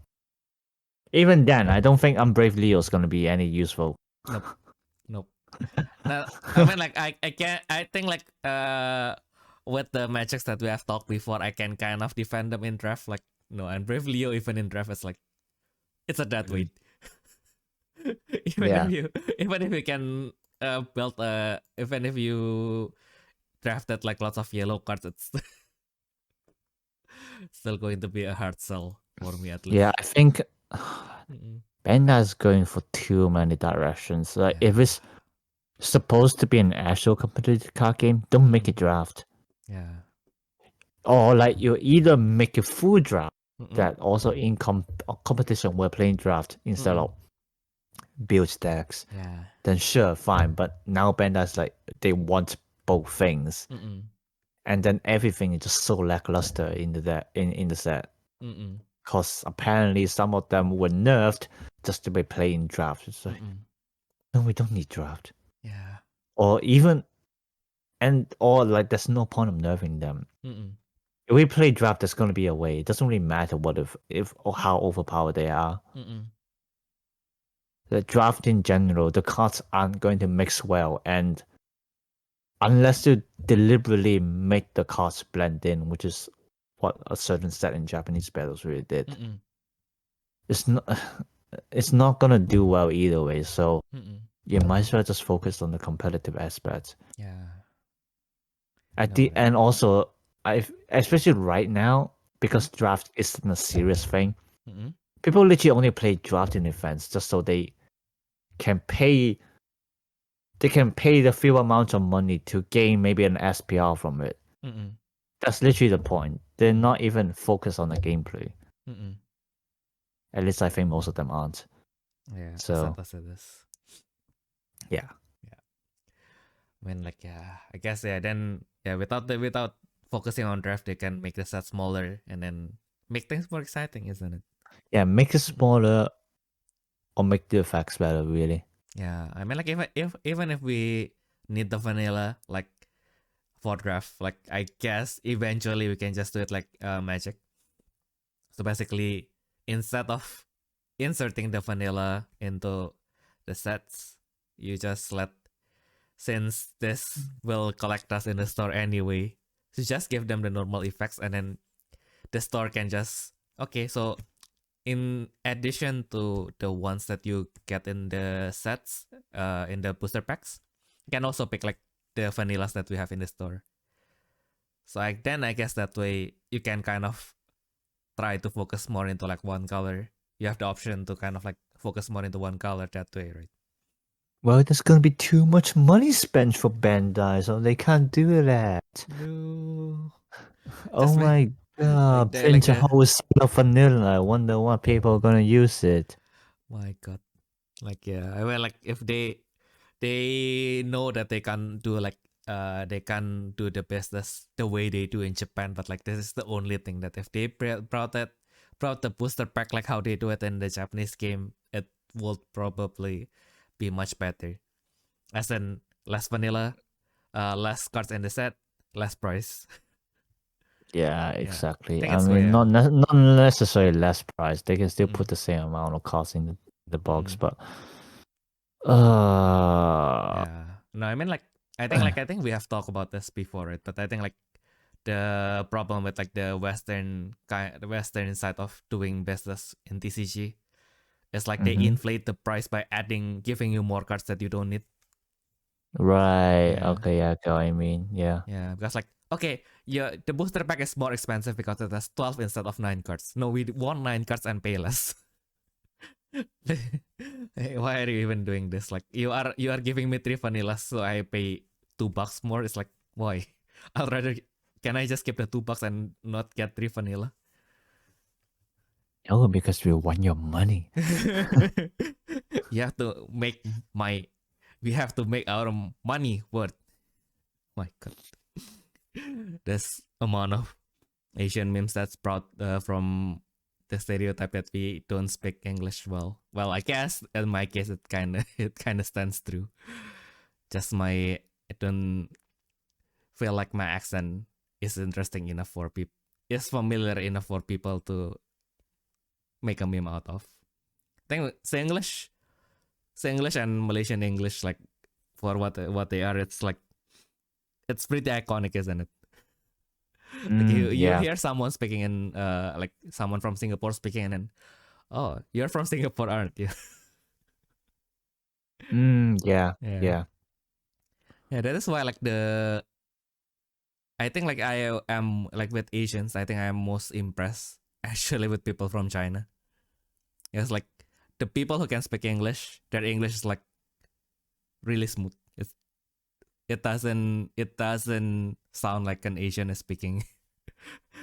even then, I don't think Unbrave Leo is going to be any useful. Nope. Now, I mean, like, I think, like, with the matches that we have talked before, I can kind of defend them in draft. Like, no, Unbrave Leo, even in draft, is like, it's a dead weight. Even if you can build even if you drafted like lots of yellow cards, it's still going to be a hard sell for me at least. Yeah, I think Bandai is going for too many directions. Like if it's supposed to be an actual competitive card game, don't make it draft. Yeah. Or like you either make a full draft that also in competition we're playing draft instead of build stacks. Yeah. Then sure, fine. But now Bandai's like they want both things. And then everything is just so lackluster in the set. Because apparently some of them were nerfed just to be playing draft. It's like, no, we don't need draft. Yeah. Or like there's no point of nerfing them. If we play draft, there's gonna be a way. It doesn't really matter what if or how overpowered they are. The draft in general, the cards aren't going to mix well, and unless you deliberately make the cards blend in, which is what a certain set in Japanese battles really did, it's not gonna do well either way. So you might as well just focus on the competitive aspect. Yeah. And also, especially right now, because draft isn't a serious thing, people literally only play draft in events just so they can pay the few amount of money to gain maybe an SPR from it. That's literally the point. They're not even focused on the gameplay. At least I think most of them aren't. Yeah. So yeah. I mean, like, I guess then without focusing on draft, they can make the set smaller and then make things more exciting, isn't it? Yeah, make it smaller or make the effects better, really. Yeah, I mean, like, even if we need the vanilla like for draft, like, I guess eventually we can just do it like Magic. So basically, instead of inserting the vanilla into the sets, you just let since this will collect us in the store anyway, so just give them the normal effects, and then the store can just okay. So in addition to the ones that you get in the sets, in the booster packs, you can also pick like the vanillas that we have in the store. So I guess that way you can kind of try to focus more into like one color. You have the option to kind of like focus more into one color that way, right? Well, there's gonna be too much money spent for Bandai, so they can't do that. No. Oh Just my god, print a whole set of vanilla. I wonder what people are gonna use it. My god. Like yeah, I mean like if they know that they can do like they can do the business the way they do in Japan, but like this is the only thing that if they brought the booster pack like how they do it in the Japanese game, it would probably be much better. As in less vanilla, less cards in the set, less price. Yeah, exactly. think I it's mean, cool, yeah. not necessarily less price. They can still Mm. put the same amount of cost in the box, Mm. but Yeah. No, I mean like I think we have talked about this before, right? But I think like the problem with like the Western side of doing business in TCG is like they inflate the price by giving you more cards that you don't need. right. Yeah. Okay, yeah, I get what I mean. Yeah. Yeah, because like okay, yeah, the booster pack is more expensive because it has 12 instead of 9 cards. No, we want 9 cards and pay less. Hey, why are you even doing this? Like you are giving me 3 vanillas, so I pay $2 more. It's like why? I'll rather can I just keep the $2 and not get 3 vanilla? Oh, because we want your money. You have to make we have to make our money worth. My god. This amount of Asian memes that's brought from the stereotype that we don't speak English well. Well, I guess in my case it kind of stands true. Just I don't feel like my accent is interesting enough for people, is familiar enough for people to make a meme out of. I think English and Malaysian English, like for what they are, it's like it's pretty iconic, isn't it? Like you hear someone speaking in like someone from Singapore speaking, and then oh, you're from Singapore, aren't you? Yeah. Yeah, that is why like I think like I am like with Asians, I think I am most impressed actually with people from China. It's like the people who can speak English, their English is like really smooth. It doesn't sound like an Asian is speaking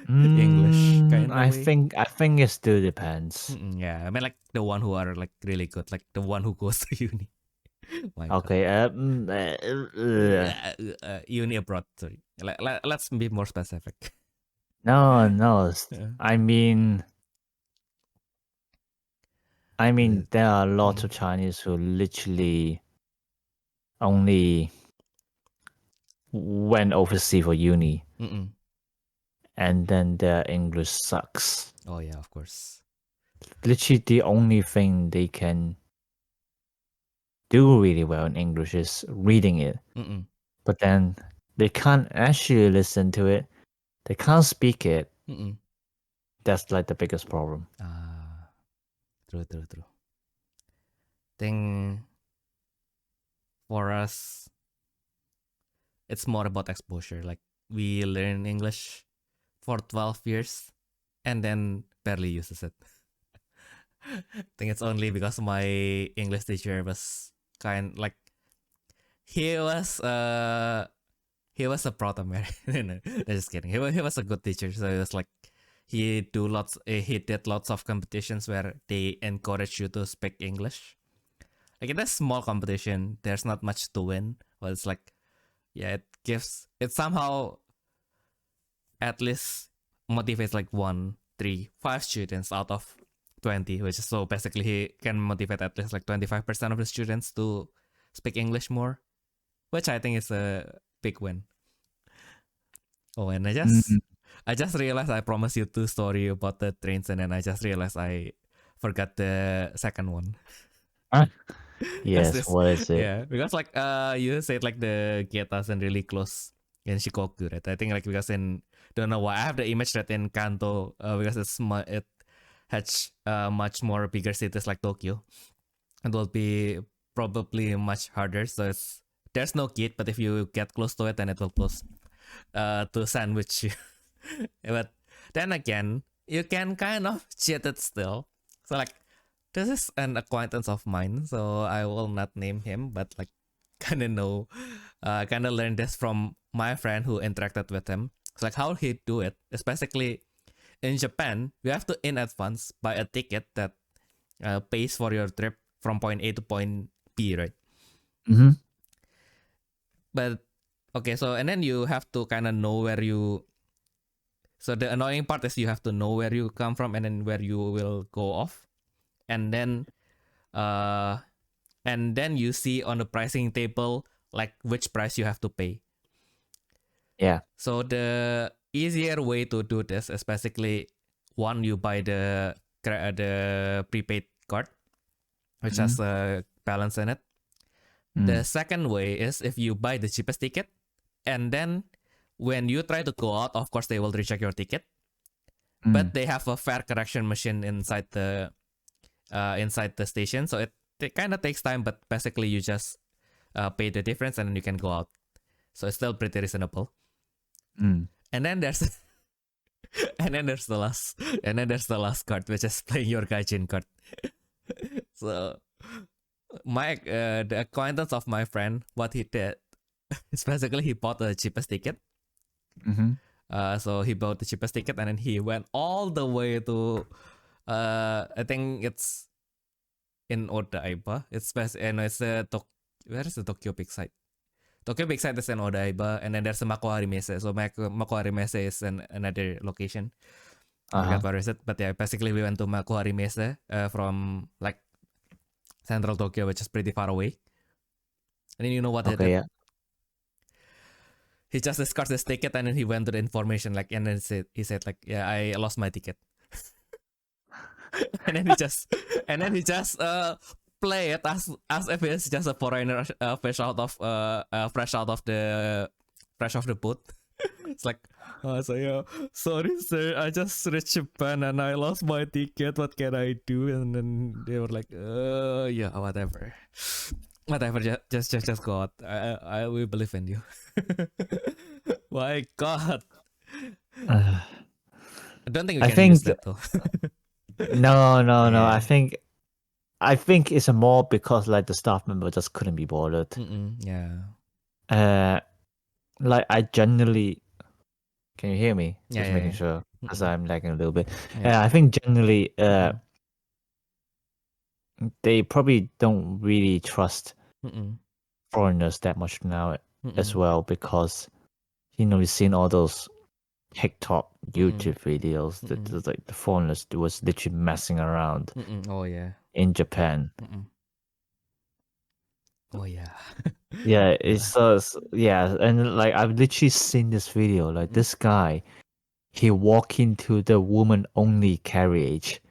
English kind of I way. think it still depends. Yeah, I mean like the one who are like really good, like the one who goes to uni. Okay. Uni abroad. Sorry, let's be more specific. No. Yeah. I mean, there are lots of Chinese who literally only went overseas for uni, and then their English sucks. Oh yeah, of course. Literally, the only thing they can do really well in English is reading it. But then they can't actually listen to it. They can't speak it. That's like the biggest problem. True. Think for us, it's more about exposure. Like we learn English for 12 years and then barely uses it. I think it's only because my English teacher was like he was a proud American. No, just kidding. He was a good teacher, so it was like he did lots of competitions where they encourage you to speak English. Like in a small competition, there's not much to win, but it's like yeah, it somehow at least motivates like 5 students out of 20, which is so basically he can motivate at least like 25% of the students to speak English more, which I think is a big win. Oh, and I just realized I promised you 2 stories about the trains, and then I just realized I forgot the second one. That's Yes, this, what is it? yeah, because like you said like the gate isn't really close in Shikoku, right? I think like because in don't know why I have the image that in Kanto because it has much more bigger cities like Tokyo. It will be probably much harder. So there's no gate, but if you get close to it, then it will close to sandwich you. But then again, you can kind of cheat it still. So like this is an acquaintance of mine, so I will not name him, but like kind of know, kind of learned this from my friend who interacted with him. It's like how he do it. It's basically in Japan, you have to in advance buy a ticket that pays for your trip from point A to point B, right? Mm-hmm. But okay, so and then you have to kind of know where you. So the annoying part is you have to know where you come from and then where you will go off, and then uh you see on the pricing table like which price you have to pay. Yeah. So the easier way to do this is basically one, you buy the prepaid card, which has a balance in it. The second way is if you buy the cheapest ticket, and then when you try to go out, of course they will reject your ticket, but they have a fare correction machine inside the station, so it kind of takes time, but basically you just pay the difference and then you can go out. So it's still pretty reasonable. And then there's the last card, which is playing your gaijin card. So the acquaintance of my friend, what he did is basically he bought the cheapest ticket. So he bought the cheapest ticket and then he went all the way to I think it's in Odaiba. It's best, and it's where is the Tokyo Big Side? Tokyo Big Side is in Odaiba, and then there's a Makuhari Mese. So Makuhari Mese is another location. I forgot where is it, but yeah, basically we went to Makuhari Mese from like central Tokyo, which is pretty far away. And then you know what he did? Yeah. He just discarded his ticket and then he went to the information like, and then he said like, yeah, I lost my ticket. and then he just play it as if it's just a foreigner fresh out of the boat. It's like, so yeah, sorry sir, I just reached Japan and I lost my ticket. What can I do? And then they were like, yeah, whatever, just go out. I will believe in you. My God, I don't think we can use that though. No. Yeah. I think it's more because like the staff member just couldn't be bothered. Yeah. Like I generally, can you hear me? Yeah, Just making sure, because I'm lagging a little bit. Yeah. I think generally, they probably don't really trust foreigners that much now as well, because we've seen all those TikTok, YouTube videos that like the foreigners was literally messing around. Oh yeah. In Japan. Oh yeah. Yeah, it's and like I've literally seen this video. Like this guy, he walked into the woman-only carriage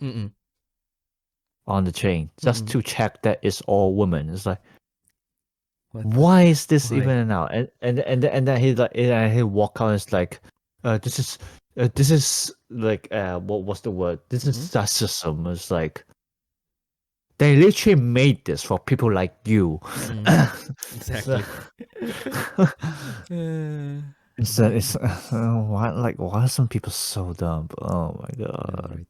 on the train just to check that it's all women. It's like, why is this even out? And then he like he walk out and it's like, this is like what's the word? This is sexism. It's like they literally made this for people like you. Exactly. It's why are some people so dumb? Oh my God.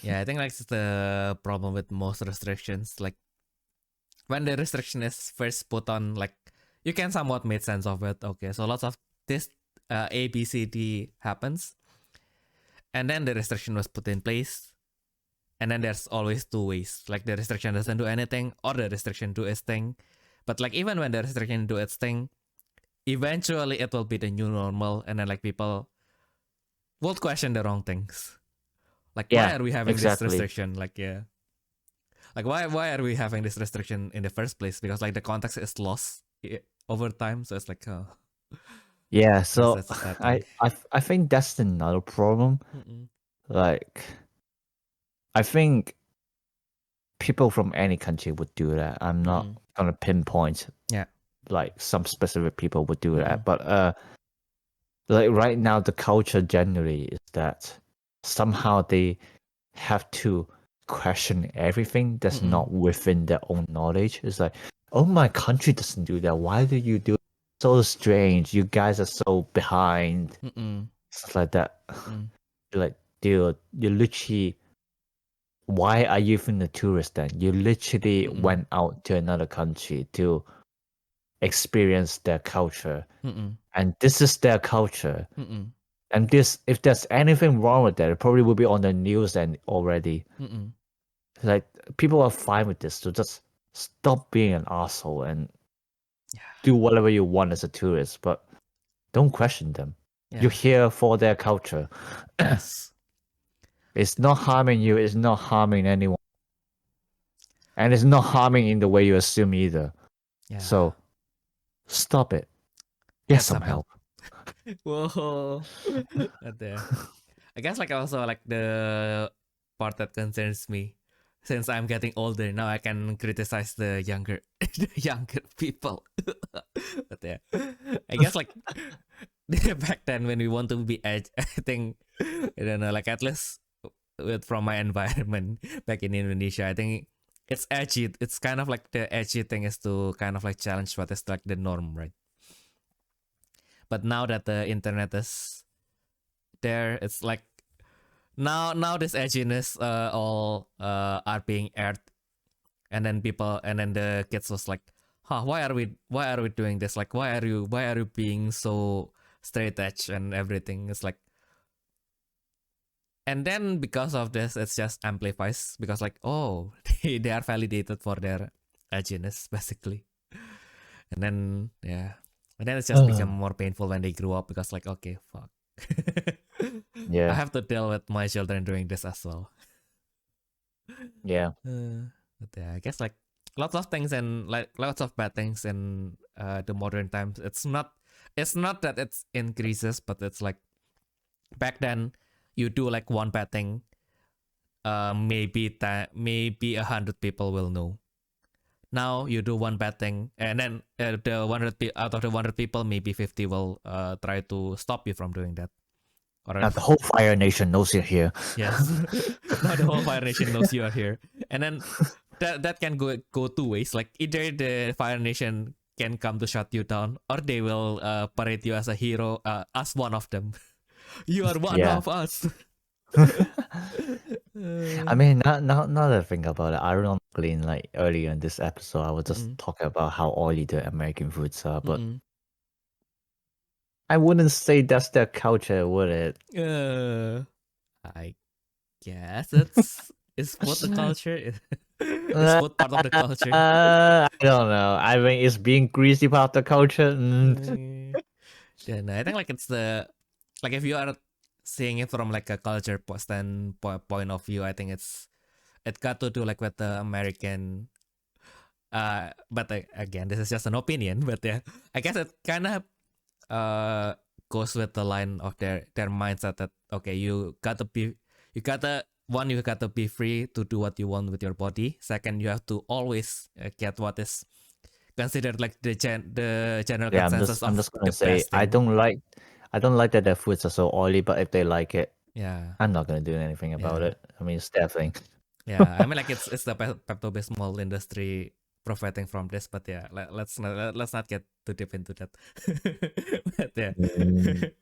Yeah, I think like it's the problem with most restrictions. Like when the restriction is first put on, like you can somewhat make sense of it. Okay, so lots of this A, B, C, D happens, and then the restriction was put in place, and then there's always two ways. Like the restriction doesn't do anything, or the restriction do its thing. But like even when the restriction do its thing, eventually it will be the new normal, and then like people will question the wrong things. Like why are we having this restriction? Like like why are we having this restriction in the first place? Because like the context is lost over time, so it's like yeah. So I think that's another problem. Like I think people from any country would do that. I'm not gonna pinpoint like some specific people would do that, but like right now the culture generally is that somehow they have to question everything that's not within their own knowledge. It's like, oh, my country doesn't do that. Why do you do it? So strange. You guys are so behind. Stuff like that. You're like, dude, you literally, why are you even a tourist then? You literally went out to another country to experience their culture. And this is their culture. And this, if there's anything wrong with that, it probably will be on the news and already. Like, people are fine with this, so just stop being an asshole and do whatever you want as a tourist, but don't question them. You're here for their culture. Yes. It's not harming you, it's not harming anyone. And it's not harming in the way you assume either. So stop it. Get some help. Whoa. I guess like also like the part that concerns me, since I'm getting older now, I can criticize the younger people. But yeah, I guess like back then when we want to be edge, I think, I don't know, like at least from my environment back in Indonesia, I think it's edgy. It's kind of like the edgy thing is to kind of like challenge what is like the norm, right? But now that the internet is there, it's like now this edginess all are being aired, and then the kids was like, huh, why are we doing this? Like, why are you being so straight edge and everything? It's like, and then because of this, it's just amplifies, because like, oh, they are validated for their edginess basically, and then it's just become more painful when they grew up, because like, okay, fuck. I have to deal with my children doing this as well. But yeah, I guess like lots of things and like lots of bad things in the modern times. It's not that it's increases, but it's like back then you do like one bad thing, maybe 100 people will know. Now you do one bad thing, and then out of the 100 people, maybe 50 will try to stop you from doing that. Or now the whole Fire Nation knows you're here. Yes. Now the whole Fire Nation knows you are here, and then that can go two ways. Like either the Fire Nation can come to shut you down, or they will parade you as a hero, as one of them. You are one of us. I mean, now that I think about it, ironically, in like earlier in this episode, I was just talking about how oily the American foods are, but I wouldn't say that's their culture, would it? I guess it's food the culture. Is food part of the culture? I don't know. I mean, is being greasy part of the culture? Yeah, no, I think like it's the, like if you are seeing it from like a culture point of view, I think it got to do like with the American. But again, this is just an opinion. But yeah, I guess it kind of goes with the line of their mindset that, okay, you gotta be free to do what you want with your body. Second, you have to always get what is considered like the general consensus I'm just gonna the say best thing. I don't like that their foods are so oily, but if they like it, I'm not gonna do anything about it. I mean, it's their thing. Yeah, I mean, like it's the Pepto-Bismol industry profiting from this, but yeah, let's not get too deep into that. But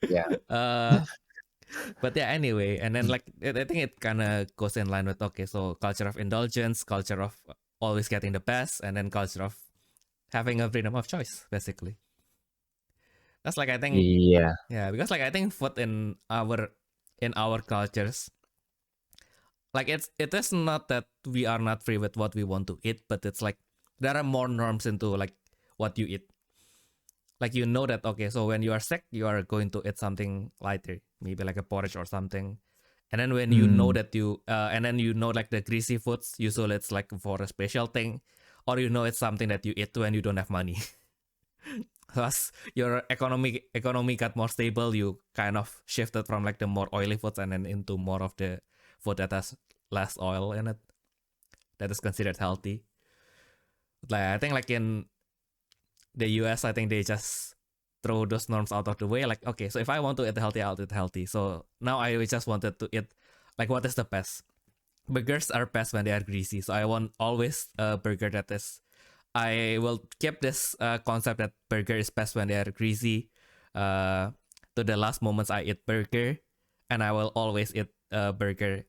yeah, but yeah, anyway, and then like I think it kind of goes in line with, okay, so culture of indulgence, culture of always getting the best, and then culture of having a freedom of choice, basically. That's like, I think, because like I think food in our cultures, like it is not that we are not free with what we want to eat, but it's like there are more norms into like what you eat. Like, you know that, okay, so when you are sick, you are going to eat something lighter, maybe like a porridge or something. And then when you know that and then you know like the greasy foods, usually it's like for a special thing, or you know it's something that you eat when you don't have money. Plus your economy got more stable, you kind of shifted from like the more oily foods and then into more of the food that has less oil in it. that is considered healthy. Like I think like in the US, I think they just throw those norms out of the way. Like, okay, so if I want to eat healthy, I'll eat healthy. So now I just wanted to eat like what is the best. Burgers are best when they are greasy. So I want always a burger that is. I will keep this concept that burger is best when they are greasy. To the last moments I eat burger, and I will always eat burger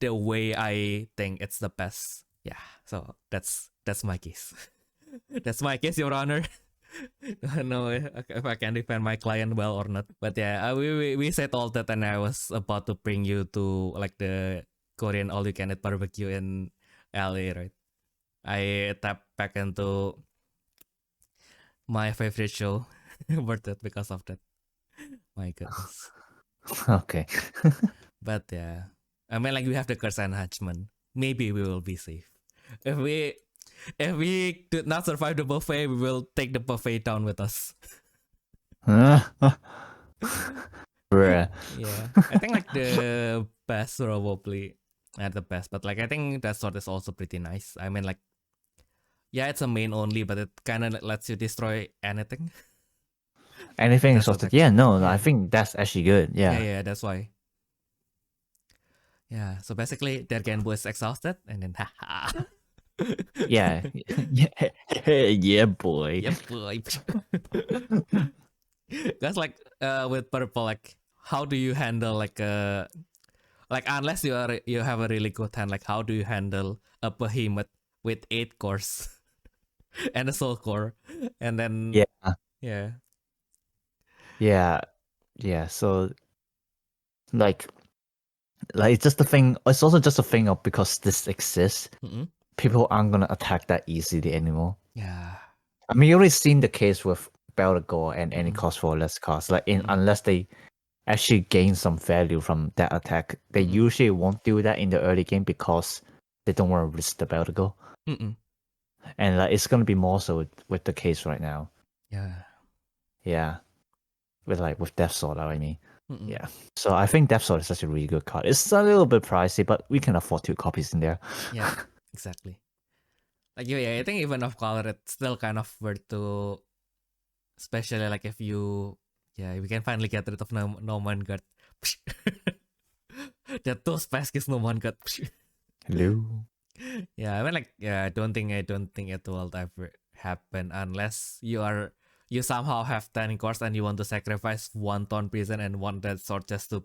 the way I think it's the best. Yeah, so that's my case. That's my case, Your Honor. I don't know if I can defend my client well or not, but yeah, we said all that, and I was about to bring you to like the Korean all-you-can-eat barbecue in LA, right? I tapped back into my favorite show, worth it because of that. My goodness. Okay. But yeah, I mean, like we have the curse enhancement. Maybe we will be safe. If we did not survive the buffet, we will take the buffet down with us. Bruh. Yeah, I think like the best probably at the best, but like I think that sort is also pretty nice. I mean, like yeah, it's a main only, but it kind of lets you destroy anything. Anything That's exhausted. what Yeah, no, yeah. I think that's actually good. Yeah. Yeah, that's why. Yeah, so basically, their Genbu is exhausted, and then haha. Yeah. Yeah, boy. Yep, boy. That's like with purple, like how do you handle like unless you have a really good hand, like how do you handle a behemoth with 8 cores and a soul core, and then Yeah. yeah. Yeah. So like it's just a thing. It's also just a thing of because this exists, Mm-mm. people aren't gonna attack that easily anymore. Yeah. I mean, you already seen the case with Belagor and any Mm-mm. cost for less cost. Like Mm-mm. unless they actually gain some value from that attack, they usually won't do that in the early game because they don't want to risk the Belagor. Mm-mm. And like it's gonna be more so with the case right now. Yeah. With Death Sword, I mean. Mm-mm. Yeah. So I think Death Sword is such a really good card. It's a little bit pricey, but we can afford 2 copies in there. Yeah, exactly. Like yeah, I think even off color, it's still kind of worth to, especially like if you, yeah, we can finally get rid of no man guard. That those Pesquis no man guard. Hello. Yeah, I mean like yeah, I don't think it will ever happen unless you somehow have 10 cores and you want to sacrifice 1 Tone Prison and 1 Dead Sword just to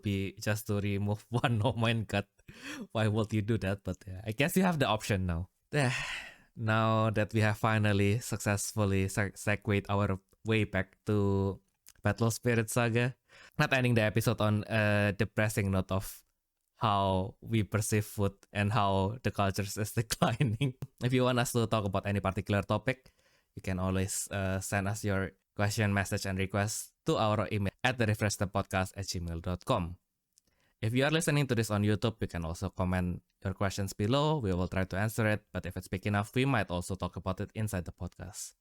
remove 1 no man guard. Why would you do that? But yeah, I guess you have the option now. Now that we have finally successfully segued our way back to Battle Spirit Saga, not ending the episode on a depressing note of how we perceive food and how the culture is declining. If you want us to talk about any particular topic, you can always send us your question, message, and request to our email at therefreshsteppodcast@gmail.com. If you are listening to this on YouTube, you can also comment your questions below. We will try to answer it, but if it's big enough, we might also talk about it inside the podcast.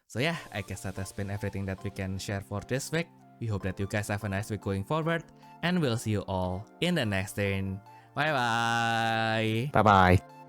So yeah, I guess that has been everything that we can share for this week. We hope that you guys have a nice week going forward, and we'll see you all in the next turn. Bye bye! Bye bye.